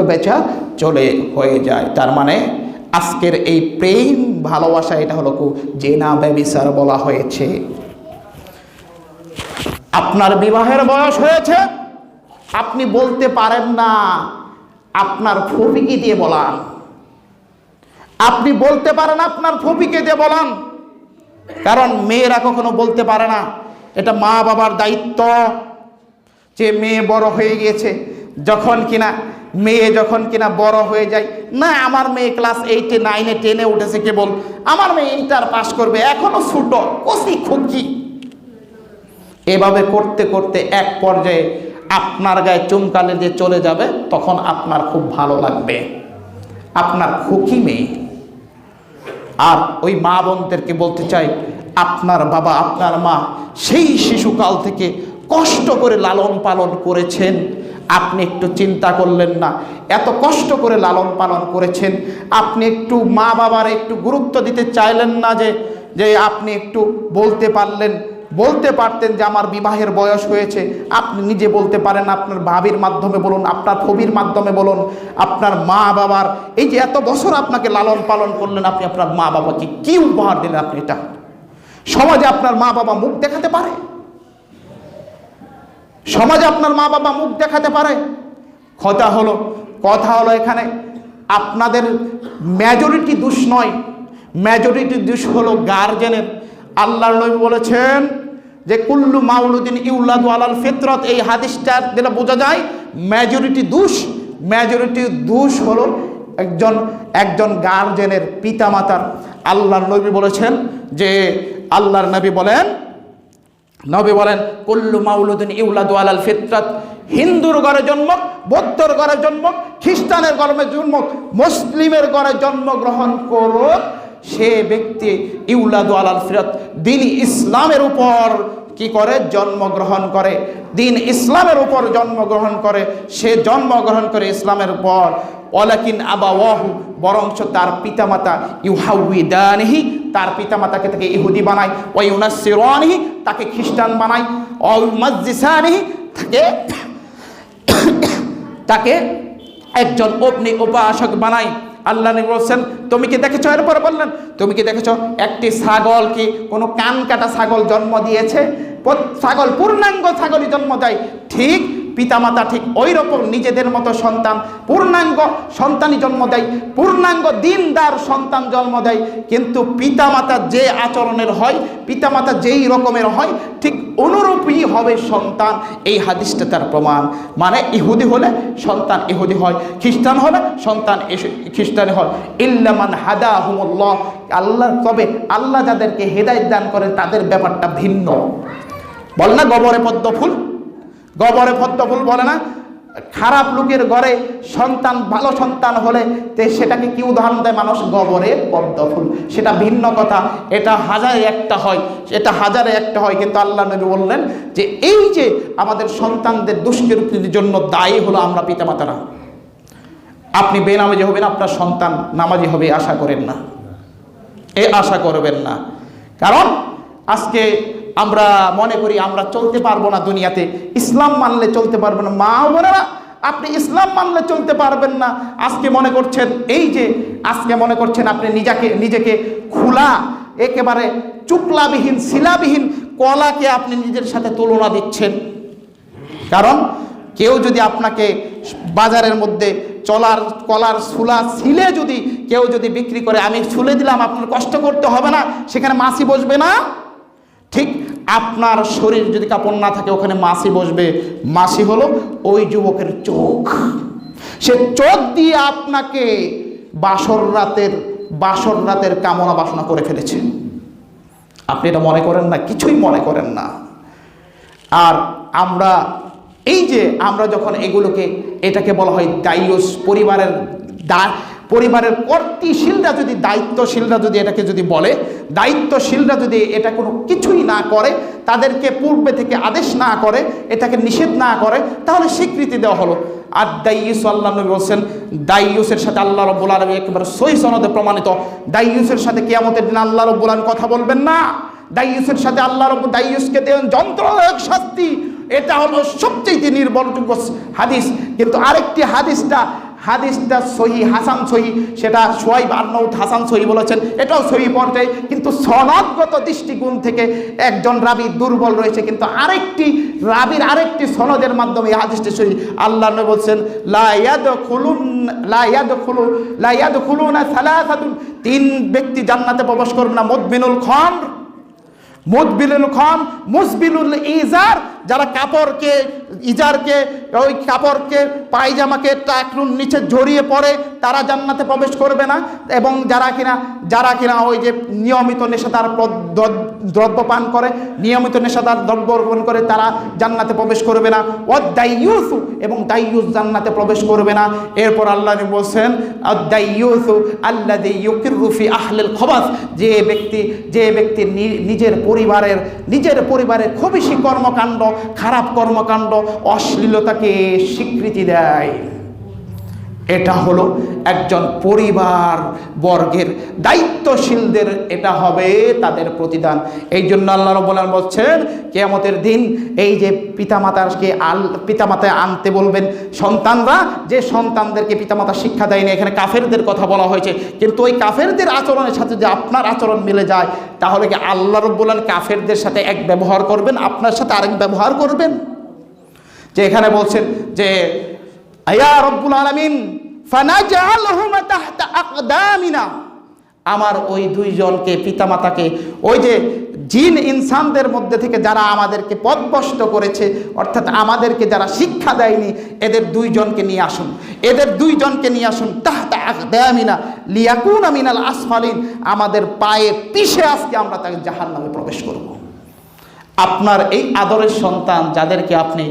Speaker 1: বেচা চলে হয়ে যায়। তার মানে আজকের এই প্রেম ভালোবাসা, এটা হলো জেনা ব্যভিচার বলা হয়েছে। আপনার বিবাহের বয়স হয়েছে, আপনি বলতে পারেন না, আপনার ফুফিকে দিয়ে বলান। আপনি বলতে পারেন, আপনার ফুফিকে দিয়ে বলান। কারণ মেয়েরা কখনো বলতে পারে না, এটা মা বাবার দায়িত্ব। যে মেয়ে বড় হয়ে গিয়েছে, যখন কিনা বড় হয়ে যায়, না আমার মেয়ে ক্লাস 8 9 10 উঠেছে, কেবল আমার মেয়ে ইন্টার পাস করবে, এখনো ছোট, কচি খুকি। এভাবে করতে করতে এক পর্যায়ে আপনার গায়ে চুমকালে দিয়ে চলে যাবে, তখন আপনার খুব ভালো লাগবে, আপনার খুকি মেয়ে। আর ওই মা বোনদেরকে বলতে চাই, আপনার বাবা, আপনার মা সেই শিশুকাল থেকে কষ্ট করে লালন পালন করেছেন, আপনি একটু চিন্তা করলেন না? এত কষ্ট করে লালন পালন করেছেন, আপনি একটু মা বাবার একটু গুরুত্ব দিতে চাইলেন না? যে আপনি একটু বলতে পারতেন যে আমার বিবাহের বয়স হয়েছে, আপনি নিজে বলতে পারেন, আপনার ভাবির মাধ্যমে বলুন, আপনার ছবির মাধ্যমে বলুন, আপনার মা বাবার এই যে এত বছর আপনাকে লালন পালন করলেন, আপনি আপনার মা বাবাকে কি উপহার দিলেন? আপনি এটা সমাজে আপনার মা বাবা মুখ দেখাতে পারে? সমাজে আপনার মা বাবা মুখ দেখাতে পারে? কথা হলো এখানে আপনাদের মেজরিটি দোষ নয়, মেজরিটি দোষ হলো গার্জেনের। আল্লাহর নবী বলেছেন যে কুল্লু মাউলুদিন ইউলাদু আলাল ফিতরাত, এই হাদিসটা দিলে বোঝা যায় মেজরিটি দোষ হলো একজন গার্জেনের পিতামাতার আল্লাহর নবী বলেছেন যে আল্লাহর নবী বলেন কুল্লু মাউলুদিন ইউলাদু আলাল ফিতরাত, হিন্দুর ঘরে জন্ম, বৌদ্ধর ঘরে জন্ম, খ্রিস্টানের ঘরে জন্ম, মুসলিমের ঘরে জন্মগ্রহণ করুক, সে ব্যক্তি ইউলাদু আলাল ফিতরাত, দ্বীন ইসলামের উপর কি করে জন্মগ্রহণ করে, দ্বীন ইসলামের উপর জন্মগ্রহণ করে, সে জন্মগ্রহণ করে ইসলামের উপর। ওয়ালাকিন আবাওয়াহু, বরঞ্চ তার পিতামাতা ইউহাউইদানিহি, তার পিতামাতাকে তাকে ইহুদি বানায়, ওয়া ইউনাসসিরানিহি, তাকে খ্রিস্টান বানায়, ওয়া ইউমাজ্জিসানিহি, তাকে একজন অগ্নি উপাসক বানায়। আল্লাহ নবী বলছেন তুমি কি দেখেছো, এরপর বললেন তুমি কি দেখেছো একটি ছাগল কি কোনো কান কাটা ছাগল জন্ম দিয়েছে? ছাগল পূর্ণাঙ্গ ছাগলই জন্ম দেয়। ঠিক পিতামাতা ঠিক ওই রকম নিজেদের মতো সন্তান পূর্ণাঙ্গ সন্তানই জন্ম দেয়, পূর্ণাঙ্গ দিনদার সন্তান জন্ম দেয়। কিন্তু পিতামাতা যে আচরণের হয়, পিতামাতা যেই রকমের হয়, ঠিক অনুরূপই হবে সন্তান। এই হাদিসটা তার প্রমাণ। মানে ইহুদি হলে সন্তান ইহুদি হয়, খ্রিস্টান হলে সন্তান খ্রিস্টান হয়। ইল্লা মান হাদাহুমুল্লাহ, তবে আল্লাহ যাদেরকে হেদায়েত দান করেন তাদের ব্যাপারটা ভিন্ন। বল না গোবরে পদ্ম ফুল, গোবরে পদ্ম ফুল বলে না? খারাপ লোকের ঘরে সন্তান ভালো সন্তান হলে সেটাকে কি উদাহরণ দেয় মানুষ? গোবরে পদ্ম ফুল। সেটা ভিন্ন কথা, এটা হাজারে একটা হয়, এটা হাজারে একটা হয়। কিন্তু আল্লাহ নবী বললেন যে এই যে আমাদের সন্তানদের দুষ্কৃতির জন্য দায়ী হলো আমরা পিতামাতারা। আপনি বেনামাজি হবেন, আপনার সন্তান নামাজি হবে আশা করেন না, আশা করবেন না। কারণ আজকে আমরা মনে করি আমরা চলতে পারবো না দুনিয়াতে, ইসলাম মানলে চলতে পারবো না। মা বোনেরা, আপনি ইসলাম মানলে চলতে পারবেন না। আজকে মনে করছেন আপনি নিজেকে খোলা একেবারে চুকলাবিহীন শিলাবিহীন কলাকে আপনি নিজের সাথে তুলনা দিচ্ছেন। কারণ কেউ যদি আপনাকে বাজারের মধ্যে কলার ছুলা ছিলে যদি কেউ যদি বিক্রি করে, আমি ছুলে দিলাম, আপনার কষ্ট করতে হবে না, সেখানে মাছি বসবে না। ঠিক আপনার শরীর যদি কাপড় না থাকে ওখানে মাছি বসবে। মাছি হলো ওই যুবকের চোখ, সে চোখ দিয়ে আপনাকে বাসর রাতের কামনা বাসনা করে ফেলেছে। আপনি এটা মনে করেন না, কিছুই মনে করেন না। আর আমরা যখন এটাকে বলা হয় দায়ুস, পরিবারের কর্তৃশীলরা যদি দায়িত্বশীলরা যদি এটাকে যদি বলে, দায়িত্বশীলরা যদি এটা কোনো কিছুই না করে, তাদেরকে পূর্বে থেকে আদেশ না করে, এটাকে নিষেধ না করে, তাহলে স্বীকৃতি দেওয়া হলো। আর দায়ুস, আল্লাহ নবী বলছেন দায়ুসের সাথে আল্লাহ রাব্বুল আলামিন একেবারে সহিহ সনদে প্রমাণিত, দায়ুসের সাথে কিয়ামতের দিন আল্লাহ রাব্বুল আলামিন কথা বলবেন না। দায়ুসের সাথে দায়ুসকে দেন যন্ত্রণাদায়ক শাস্তি। এটা হলো সবচেয়ে নির্ভরযোগ্য হাদিস। কিন্তু আরেকটি হাদিসটা সহি, হাসান সহি, সেটা সোহাইব আরনাউত হাসান সহি বলেছেন, এটাও সহি পর্যায়ে, কিন্তু সনদগত দৃষ্টিকোণ থেকে একজন রাবী দুর্বল রয়েছে। কিন্তু আরেকটি সনদের মাধ্যমে এই হাদিসটি সহি। আল্লাহ নবী বলছেন লা ইয়াদখুলুনা সালাসাতুন, তিন ব্যক্তি জান্নাতে প্রবেশ করবে না। মুদবিনুল খাম, মুসবিলুল ইজার, যারা কাপড়কে পায়জামাকে টাকনুর নিচে জড়িয়ে পড়ে তারা জান্নাতে প্রবেশ করবে না। এবং যারা কিনা ওই যে নিয়মিত নেশাদার দ্রব্য পান করে, নিয়মিত নেশাদার দ্রব্য পান করে, তারা জান্নাতে প্রবেশ করবে না। ওয়াদ-দাইয়ুস, এবং দাইয়ুস জান্নাতে প্রবেশ করবে না। এরপর আল্লাহ বলছেন আদ-দাইয়ুস আল্লাযী ইউকিররু ফি আহলিল খবাস, যে ব্যক্তি নিজের পরিবারের খবিশি কর্মকাণ্ড, খারাপ কর্মকাণ্ড, অশ্লীলতাকে স্বীকৃতি দেয়। এটা হলো একজন পরিবার বর্গের দায়িত্বশীলদের, এটা হবে তাদের প্রতিদান। এই জন্য আল্লাহ রাব্বুল আলামিন বলছেন কিয়ামতের দিন এই যে পিতামাতায় আনতে বলবেন সন্তানরা, যে সন্তানদেরকে পিতামাতা শিক্ষা দেয়নি। এখানে কাফেরদের কথা বলা হয়েছে, কিন্তু ওই কাফেরদের আচরণের সাথে যে আপনার আচরণ মিলে যায়, তাহলে কি আল্লাহ রাব্বুল আলামিন কাফেরদের সাথে এক ব্যবহার করবেন, আপনার সাথে আরেক ব্যবহার করবেন? যে এখানে বলছেন যে আয়া রব্বুল আলামিন ফানাজআলহুমা তাহতা আকদামিনা, আমার ওই দুইজনকে পিতামাতাকে ওই যে জিন ইনসানদের মধ্যে থেকে যারা আমাদেরকে পথভ্রষ্ট করেছে, অর্থাৎ আমাদেরকে যারা শিক্ষা দেয়নি, এদের দুইজনকে নিয়ে আসুন, এদের দুইজনকে নিয়ে আসুন তাহতা আকদামিনা লিয়াকুনা মিনাল আসফালিন, আমাদের পায়ে পিষে আজকে আমরা তাকে জাহান্নামে প্রবেশ করব। আপনার এই আদরের সন্তান যাদেরকে আপনি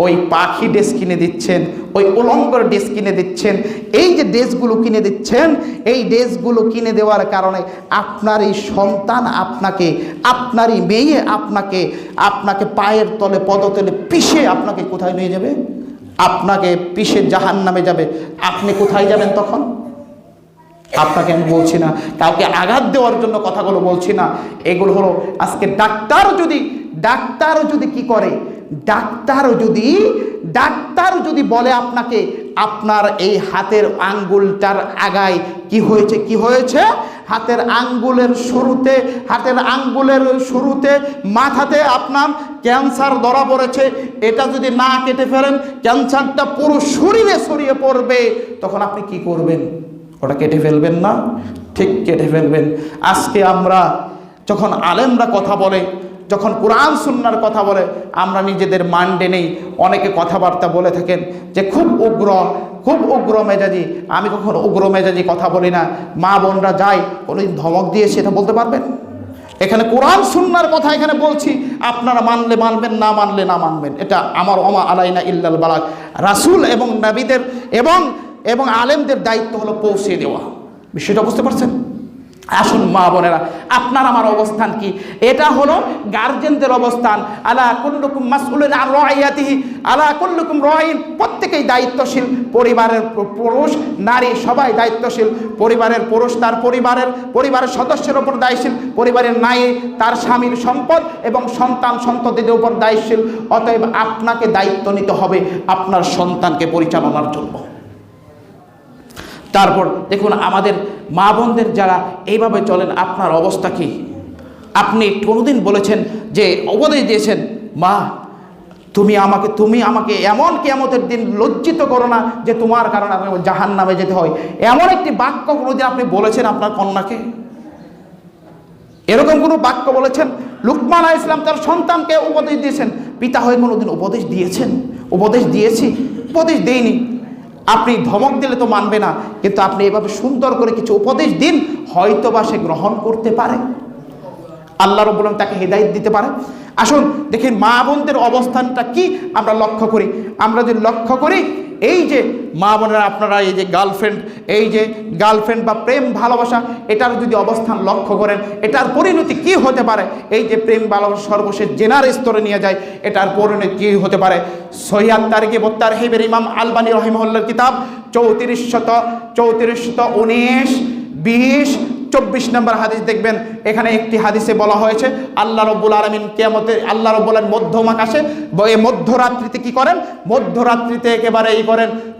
Speaker 1: ওই পাখি ড্রেস কিনে দিচ্ছেন, ওই উলঙ্গর ড্রেস কিনে দিচ্ছেন, এই যে ড্রেসগুলো কিনে দিচ্ছেন, এই ড্রেসগুলো কিনে দেওয়ার কারণে আপনার এই সন্তান আপনাকে, আপনারই মেয়ে আপনাকে পায়ের তলে পদতলে পিষে আপনাকে কোথায় নিয়ে যাবে? আপনাকে পিষে জাহান্নামে যাবে। আপনি কোথায় যাবেন তখন? আপনাকে আমি বলছি না, কাউকে আঘাত দেওয়ার জন্য কথাগুলো বলছি না, এগুলো হলো আজকে ডাক্তারও যদি কি করে, ডাক্তারও যদি বলে আপনাকে আপনার এই হাতের আঙ্গুলটার আগায় কি হয়েছে, হাতের আঙ্গুলের শুরুতে মাথাতে আপনার ক্যান্সার ধরা পড়েছে, এটা যদি না কেটে ফেলেন ক্যান্সারটা পুরো শরীরে ছড়িয়ে পড়বে, তখন আপনি কি করবেন? ওটা কেটে ফেলবেন না? ঠিক কেটে ফেলবেন। আজকে আমরা যখন আলেমরা কথা বলে, যখন কোরআন সুন্নাহর কথা বলে, আমরা নিজেদের মানডে নেই। অনেকে কথাবার্তা বলে থাকেন যে খুব উগ্র মেজাজি। আমি কখনো উগ্র মেজাজি কথা বলি না। মা বোনরা যায় কোনোদিন ধমক দিয়ে সেটা বলতে পারবেন? এখানে কোরআন সুন্নাহর কথা এখানে বলছি, আপনারা মানলে মানবেন, না মানলে না মানবেন। এটা আমার ওমা আলাইনা ইল্লাল বালাগ। রাসূল এবং নবীদের এবং আলেমদের দায়িত্ব হলো পৌঁছে দেওয়া। বিষয়টা বুঝতে পারছেন? আসুন মা বোনেরা, আপনার আমার অবস্থান কি? এটা হলো গার্জেনদের অবস্থান। আলা কুল্লুকুম মাসউলুন আন রাইয়াতিহি, আলা কুল্লুকুম রাইন, প্রত্যেকেই দায়িত্বশীল। পরিবারের পুরুষ নারী সবাই দায়িত্বশীল। পরিবারের পুরুষ তার পরিবারের সদস্যের উপর দায়িত্বশীল, পরিবারের নারী তার স্বামীর সম্পদ এবং সন্ততিদের উপর দায়িত্বশীল। অতএব আপনাকে দায়িত্ব নিতে হবে আপনার সন্তানকে পরিচালনার জন্য। তারপর দেখুন আমাদের মা বোনদের যারা এইভাবে চলেন, আপনার অবস্থা কি? আপনি কোনোদিন বলেছেন যে উপদেশ দিয়েছেন, মা তুমি আমাকে এমন কিয়ামতের দিন লজ্জিত করো না যে তোমার কারণে আমাকে জাহান্নামে যেতে হয়, এমন একটি বাক্য কোনোদিন আপনি বলেছেন আপনার কন্যাকে? এরকম কোনো বাক্য বলেছেন? লুকমান আলাইহিস সালাম তার সন্তানকে উপদেশ দিয়েছেন, পিতা হয়ে কোনোদিন উপদেশ দিয়েছেন? উপদেশ দিয়েছি? উপদেশ দেইনি। আপনি ধমক দিলে তো মানবে না, কিন্তু আপনি এভাবে সুন্দর করে কিছু উপদেশ দিন, হয়তো বা সে গ্রহণ করতে পারে, আল্লাহ রাব্বুল আলামিন তাকে হিদায়াত দিতে পারে। আসুন দেখেন মা বোনদের অবস্থানটা কি আমরা লক্ষ্য করি। আমরা যদি লক্ষ্য করি, এই যে মা বোনেরা আপনারা এই যে গার্লফ্রেন্ড বা প্রেম ভালোবাসা, এটার যদি অবস্থান লক্ষ্য করেন, এটার পরিণতি কি হতে পারে? এই যে প্রেম ভালোবাসা সর্বশেষ জেনার স্তরে নিয়ে যায়, এটার পরিণতি কি হতে পারে? সহিহ তারগিব ওয়াত তারহিবের ইমাম আলবানী রাহিমাহুল্লাহর কিতাব 3419, 20, 24 নম্বর হাদিস দেখবেন। এখানে একটি হাদিসে বলা হয়েছে আল্লাহ রাব্বুল আলামিন কিয়ামতের আল্লাহ রাব্বুল আলামিন মধ্যম আকাশে এই মধ্যরাত্রিতে কি করেন? মধ্যরাত্রিতে একেবারে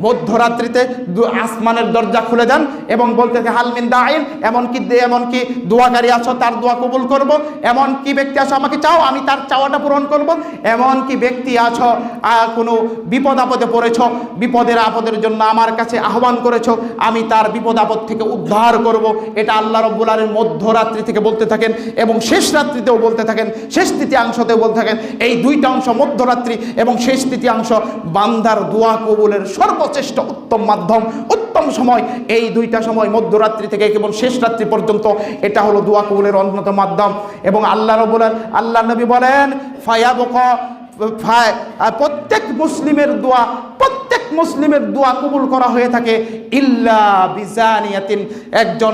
Speaker 1: মধ্যরাত্রিতে আসমানের দরজা খুলে দেন এবং বলতে থাকে হাল মিন দাইন, এমনকি দোয়াকারী আছো তার দোয়া কবুল করব, এমন কি ব্যক্তি আছো আমাকে চাও আমি তার চাওয়াটা পূরণ করব, এমন কি ব্যক্তি আছো কোনো বিপদ আপদে পড়েছো, বিপদের আপদের জন্য আমার কাছে আহ্বান করেছো, আমি তার বিপদ আপদ থেকে উদ্ধার করব। এটা আল্লাহ রাব্বুল আলামিন মধ্যরাত্রি থেকে বলতে থাকেন এবং শেষ রাত্রিতেও বলতে থাকেন, শেষ তৃতীয়াংশতেও বলতে থাকেন। এই দুইটা অংশ মধ্যরাত্রি এবং শেষ তৃতীয়াংশ বান্দার দোয়া কবুলের সর্বশ্রেষ্ঠ উত্তম মাধ্যম, উত্তম সময়। এই দুইটা সময় মধ্যরাত্রি থেকে কেবল শেষ রাত্রি পর্যন্ত এটা হলো দোয়া কবুলের অন্যতম মাধ্যম। এবং আল্লাহ নবী বলেন প্রত্যেক মুসলিমের দোয়া কবুল করা হয়ে থাকে ইল্লা বিজানিয়াতিন, একজন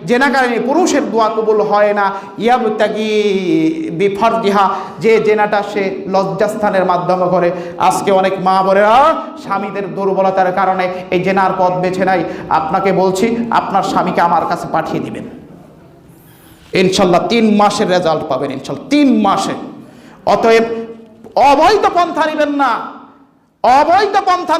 Speaker 1: জেনাকারিনী পুরুষের দোয়া কবুল হয় না, ইয়াবতাগি বিফরজিহা, যে জেনাটা সে লজ্জাস্থানের মাধ্যমে করে। আজকে অনেক মা বোনেরা স্বামীদের দুর্বলতার কারণে এই জেনার পথ বেছে নেয়। আপনাকে বলছি আপনার স্বামীকে আমার কাছে পাঠিয়ে দিবেন, ইনশাল্লাহ 3 মাসের রেজাল্ট পাবেন, ইনশাল্লাহ 3 মাসে। অতএব অবৈধ পন্থা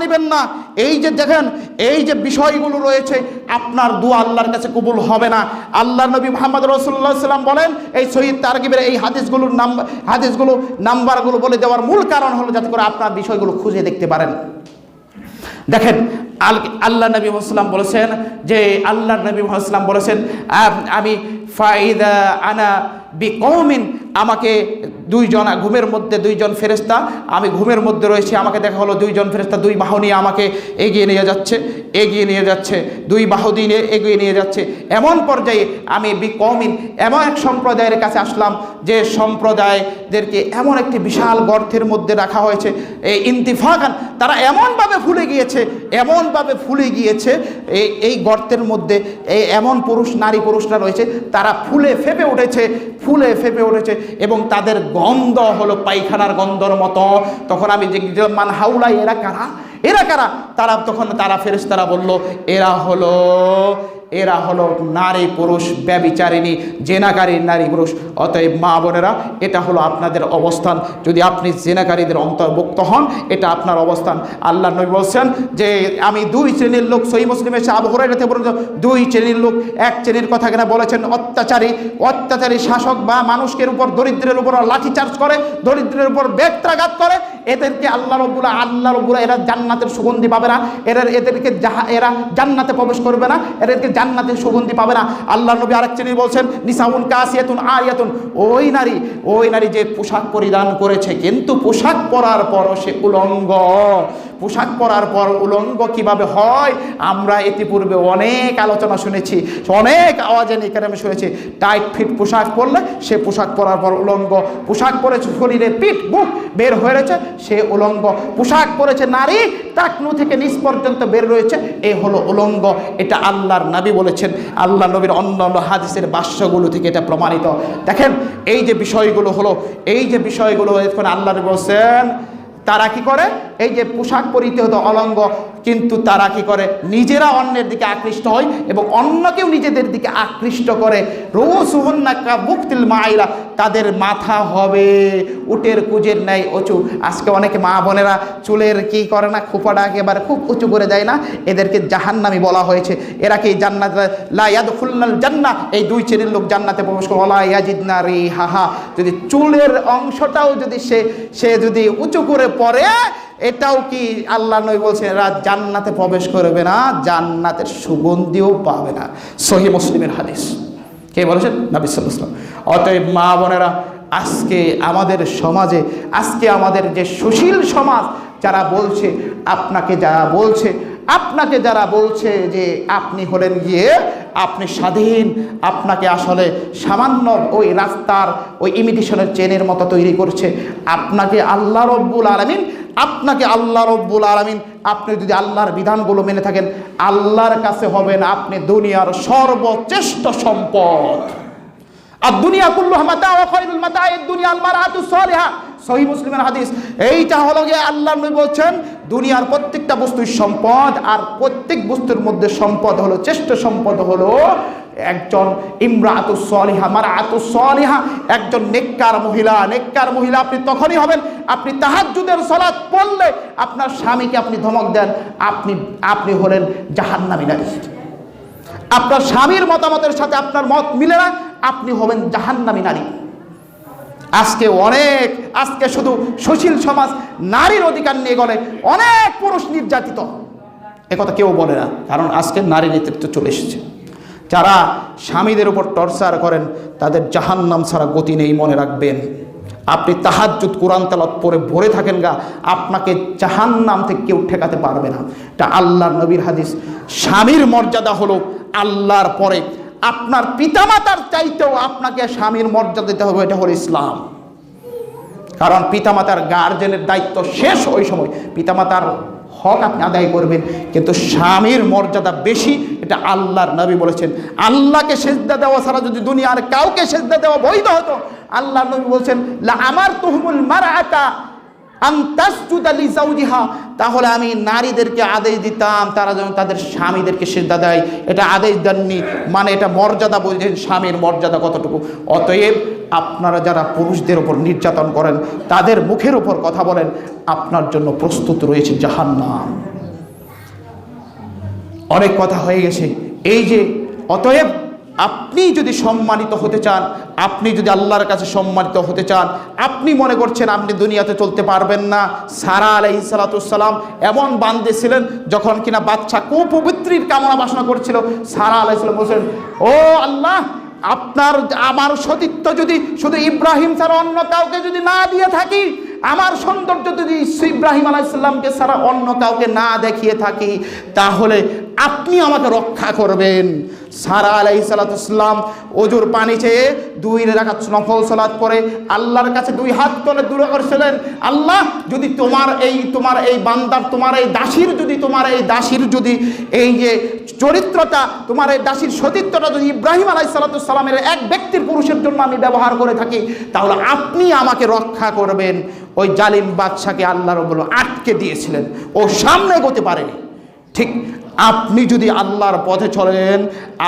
Speaker 1: নিবেন না। এই যে দেখেন এই যে বিষয়গুলো রয়েছে, আপনার দোয়া আল্লাহর কাছে কবুল হবে না। আল্লাহ নবী মুহাম্মদ রাসূলুল্লাহ সাল্লাল্লাহু আলাইহি ওয়াসাল্লাম বলেন, এই সহিহ তারগিবের এই নাম্বারগুলো বলে দেওয়ার মূল কারণ হলো যাতে করে আপনার বিষয়গুলো খুঁজে দেখতে পারেন। দেখেন আল্লাহ নবী মুহাম্মদ বলেছেন আমি ফাইদা আনা বিকৌমিন, আমাকে দুইজন ঘুমের মধ্যে দুইজন ফেরেশতা, আমি ঘুমের মধ্যে রয়েছি, আমাকে দেখা হলো দুইজন ফেরেশতা দুই বাহু নিয়ে আমাকে এগিয়ে নিয়ে যাচ্ছে, দুই বাহু দিয়ে এগিয়ে নিয়ে যাচ্ছে। এমন পর্যায়ে আমি বিকৌমিন, এমন এক সম্প্রদায়ের কাছে আসলাম যে সম্প্রদায়দেরকে এমন একটি বিশাল গর্তের মধ্যে রাখা হয়েছে। এই ইন্তিফাকান, তারা এমনভাবে ফুলে গিয়েছে এই গর্তের মধ্যে এমন নারী পুরুষরা রয়েছে, তারা ফুলে ফেপে উঠেছে এবং তাদের গন্ধ হলো পায়খানার গন্ধর মতো। তখন আমি যে মান হাউলাই, এরা কারা? তারা ফেরেশতারা বলল, এরা হলো নারী পুরুষ ব্যভিচারিণী, জেনাকারী নারী পুরুষ। অতএব মা বোনেরা, এটা হলো আপনাদের অবস্থান। যদি আপনি জেনাকারীদের অন্তর্ভুক্ত হন, এটা আপনার অবস্থান। আল্লাহ নবী বলছেন যে আমি দুই শ্রেণীর লোক, সহিহ মুসলিমে আবু হুরায়রা থেকে বলেছেন দুই শ্রেণীর লোক। এক শ্রেণীর কথা কেন বলেছেন? অত্যাচারী শাসক বা মানুষের উপর, দরিদ্রের উপর লাঠিচার্জ করে, দরিদ্রের উপর বেত্রাঘাত করে, এদেরকে আল্লাহ রব্বুল্লাহ এরা জান্নাতের সুগন্ধি পাবে না, এরা জান্নাতে প্রবেশ করবে না, এদেরকে জান্নাতের সুগন্ধি পাবে না। আল্লাহ নবী আরেক শ্রেণী বলছেন নিসাউন কাসিয়াতুন আরিয়াতুন, ওই নারী যে পোশাক পরিধান করেছে কিন্তু পোশাক পরার পরও সে উলঙ্গ। পোশাক পরার পর উলঙ্গ কিভাবে হয়? আমরা ইতিপূর্বে অনেক আলোচনা শুনেছি, অনেক আওয়াজে নিকারে শুনেছি। টাইট ফিট পোশাক পরলে সে পোশাক পরার পর উলঙ্গ। পোশাক পরেছে শরীরে পিঠ বুক বের হয়ে রয়েছে, সে উলঙ্গ। পোশাক পরেছে নারী টাকনু থেকে নিচ পর্যন্ত বের রয়েছে, এ হলো উলঙ্গ। এটা আল্লাহর নবী বলেছেন, আল্লাহ নবীর অন্যান্য হাদিসের ভাষ্যগুলো থেকে এটা প্রমাণিত। দেখেন এই যে বিষয়গুলো এখন আল্লাহ নবী বলছেন, তারা কি করে? এই যে পোশাক পরিতে হতো অলঙ্গ, কিন্তু তারা কি করে? নিজেরা অন্যের দিকে আকৃষ্ট হয় এবং অন্যকেও নিজেদের দিকে আকৃষ্ট করে। রুসুহুন্না কাবুকতিল মাইলা, তাদের মাথা হবে উটের কুজের ন্যায় উঁচু। আজকে অনেকে মা বোনেরা চুলের কি করে না, খোপাটা একেবারে খুব উঁচু করে দেয় না, এদেরকে জাহান্নামী বলা হয়েছে। এরা কি জান্নাত লা ইয়াদখুলুল জান্নাহ, এই দুই শ্রেণীর লোক জান্নাতে প্রবেশ করে। ওয়ালা ইয়াজিদনা রিহাহা, যদি চুলের অংশটাও যদি সে যদি উঁচু করে পড়ে, এটাও কি আল্লাহ নবী বলছেন এরা জান্নাতে প্রবেশ করবে না, জান্নাতের সুগন্ধিও পাবে না। সহিহ মুসলিমের হাদিস। কে বলেছেন? নবী সাল্লাল্লাহু আলাইহি ওয়াসাল্লাম। অতএব মা বোনেরা, আজকে আমাদের সমাজে, আজকে আমাদের যে সুশীল সমাজ, যারা বলছে আপনাকে যারা বলছে যে আপনি হলেন গিয়ে আপনি স্বাধীন, আপনাকে আসলে সামান্য ওই রাস্তার ওই ইমিটেশনের চেনের মতো তৈরি করছে। আপনাকে আল্লাহ রব্বুল আলামিন আপনি যদি আল্লাহর বিধানগুলো মেনে থাকেন, আল্লাহর কাছে হবেন আপনি দুনিয়ার সর্বশ্রেষ্ঠ সম্পদ। আর দুনিয়া কুল্লুহা মাতা ওয়া খায়রুল মাতাঈদ দুনিয়া আল মারআতুস সালিহা, সহিহ মুসলিমের হাদিস। এইটা হলো গিয়ে আল্লাহ নবী বলছেন দুনিয়ার প্রত্যেকটা বস্তুই সম্পদ, আর প্রত্যেক বস্তুর মধ্যে সম্পদ হলো, শ্রেষ্ঠ সম্পদ হলো একজন ইমরাতুস সালিহা, মারআতুস সালিহা, একজন নেককার মহিলা। আপনি তখনই হবেন, আপনি তাহাজ্জুদের সালাত পড়লে আপনার স্বামীকে আপনি ধমক দেন, আপনি হলেন জাহান্নামী নারী। আপনার স্বামীর মতামতের সাথে আপনার মত মিলে না, আপনি হবেন জাহান্নামী নারী। আজকে শুধু সুশীল সমাজ নারীর অধিকার নিয়ে গলে অনেক পুরুষ নির্যাতিত, একথা কেউ বলে না, কারণ আজকে নারী নেতৃত্ব চলে এসেছে। যারা স্বামীদের উপর টর্চার করেন তাদের জাহান্নাম ছাড়া গতি নেই, মনে রাখবেন। আপনি তাহাজ্জুদ কোরআন তেলাওয়াত পড়ে ভরে থাকেন গা, আপনাকে জাহান্নাম থেকে কেউ ঠেকাতে পারবে না। এটা আল্লাহর নবীর হাদিস। স্বামীর মর্যাদা হলো আল্লাহর পরে, আপনার পিতামাতার চাইতেও আপনাকে স্বামীর মর্যাদা দিতে হবে, এটা হলো ইসলাম। কারণ পিতামাতার গার্জেনের দায়িত্ব শেষ ওই সময়, পিতামাতার হক আপনি আদায় করবেন, কিন্তু স্বামীর মর্যাদা বেশি, এটা আল্লাহর নবী বলেছেন। আল্লাহকে সেজদা দেওয়া ছাড়া যদি দুনিয়ার কাউকে সেজদা দেওয়া বৈধ হতো, আল্লাহর নবী বলছেন লা আমারতুহুমুল মারআতা আন তাসজুদা লিজাওজিহা, তাহলে আমি নারীদেরকে আদেশ দিতাম তারা যেন তাদের স্বামীদেরকে সেজদা দেয়। এটা আদেশ দেননি, মানে এটা মর্যাদা বলছেন, স্বামীর মর্যাদা কতটুকু। অতএব আপনারা যারা পুরুষদের উপর নির্যাতন করেন, তাদের মুখের উপর কথা বলেন, আপনার জন্য প্রস্তুত রয়েছে জাহান্নাম। অনেক কথা হয়ে গেছে এই যে। অতএব আপনি যদি সম্মানিত হতে চান, আপনি যদি আল্লাহর কাছে সম্মানিত হতে চান, আপনি মনে করছেন আপনি দুনিয়াতে চলতে পারবেন না। সারা আলাইহিস সালাতুস সালাম এমন বান্দে ছিলেন, যখন কিনা বাদশা কুপবিত্রির কামনা বাসনা করছিল, সারা আলাইহিস সালাম বলছেন, ও আল্লাহ, আপনার আমার সতীত্ব যদি শুধু ইব্রাহিম ছাড়া অন্য কাউকে যদি না দিয়ে থাকি, আমার সৌন্দর্য যদি ইব্রাহিম আলাইহিস সালামকে ছাড়া অন্য কাউকে না দেখিয়ে থাকি, তাহলে আপনি আমাকে রক্ষা করবেন। সারা আলাইহিস সালাম ওজুর পানি চেয়ে 2 রাকাত নফল সালাত পড়ে আল্লাহর কাছে 2 হাত তুলে দোয়া করেছিলেন, আল্লাহ যদি তোমার এই বান্দার, তোমার এই দাসীর যদি এই যে চরিত্রটা, তোমার এই দাসীর সতীত্বটা যদি ইব্রাহিম আলাইহিস সালামের এক ব্যক্তির, পুরুষের জন্য আমি ব্যবহার করে থাকি, তাহলে আপনি আমাকে রক্ষা করবেন। ওই জালিম বাদশাকে আল্লাহ রাব্বুল আটকে দিয়েছিলেন, ও সামনে এগোতে পারেনি। ঠিক আপনি যদি আল্লাহর পথে চলেন,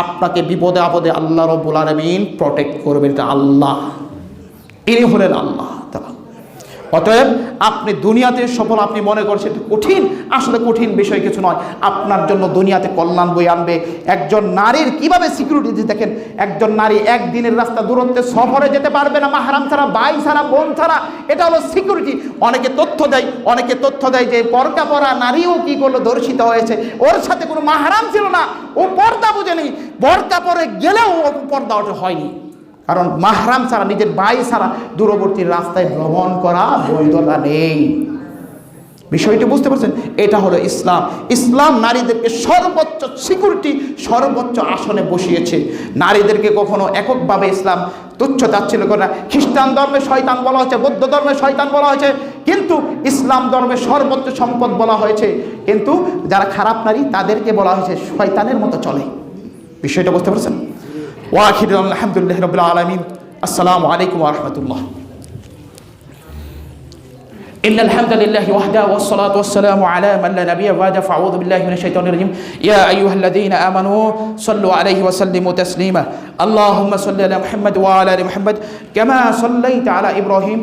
Speaker 1: আপনাকে বিপদে আপদে আল্লাহ রাব্বুল আলামিন প্রটেক্ট করবেন। এটা আল্লাহ, ইনি হলেন আল্লাহ তাআলা। অতএব আপনি দুনিয়াতে সফল, আপনি মনে করছেন কঠিন, আসলে কঠিন বিষয় কিছু নয়। আপনার জন্য দুনিয়াতে কল্যাণ বয়ে আনবে। একজন নারীর কিভাবে সিকিউরিটি, দেখেন একজন নারী একদিনের রাস্তা দূরত্বে সফরে যেতে পারবে না মাহরাম ছাড়া, ভাই ছাড়া, বোন ছাড়া। এটা হলো সিকিউরিটি। অনেকে তথ্য দেয় যে পর্দা পরা নারীও কি করলো, ধর্ষিত হয়েছে, ওর সাথে কোনো মাহরাম ছিল না, ও পর্দা বুঝেনি, পর্দা পরে গেলেও পর্দা ওটা হয়নি। কারণ মাহরাম ছাড়া, নিজের ভাই ছাড়া দূরবর্তী রাস্তায় ভ্রমণ করা বৈধতা নেই। বিষয়টি বুঝতে পারছেন? এটা হলো ইসলাম। ইসলাম নারীদেরকে সর্বোচ্চ সিকিউরিটি, সর্বোচ্চ আসনে বসিয়েছে। নারীদেরকে কখনো এককভাবে ইসলাম তুচ্ছ তাচ্ছিল্য করে না। খ্রিস্টান ধর্মে শয়তান বলা হয়েছে, বৌদ্ধ ধর্মে শয়তান বলা হয়েছে, কিন্তু ইসলাম ধর্মে সর্বোচ্চ সম্পদ বলা হয়েছে। কিন্তু যারা খারাপ নারী তাদেরকে বলা হয়েছে শয়তানের মতো চলে। বিষয়টা বুঝতে পারছেন? ওয়াখিরু আলহামদুলিল্লাহি রাব্বিল আলামিন। আসসালামু আলাইকুম ওয়া রাহমাতুল্লাহ। إن الحمد لله وحده والصلاة والسلام على من لا نبي بعده فأعوذ بالله من الشيطان الرجيم يا أيها الذين آمنوا صلوا عليه وسلموا تسليما اللهم صل على محمد وعلى آل محمد كما صليت على إبراهيم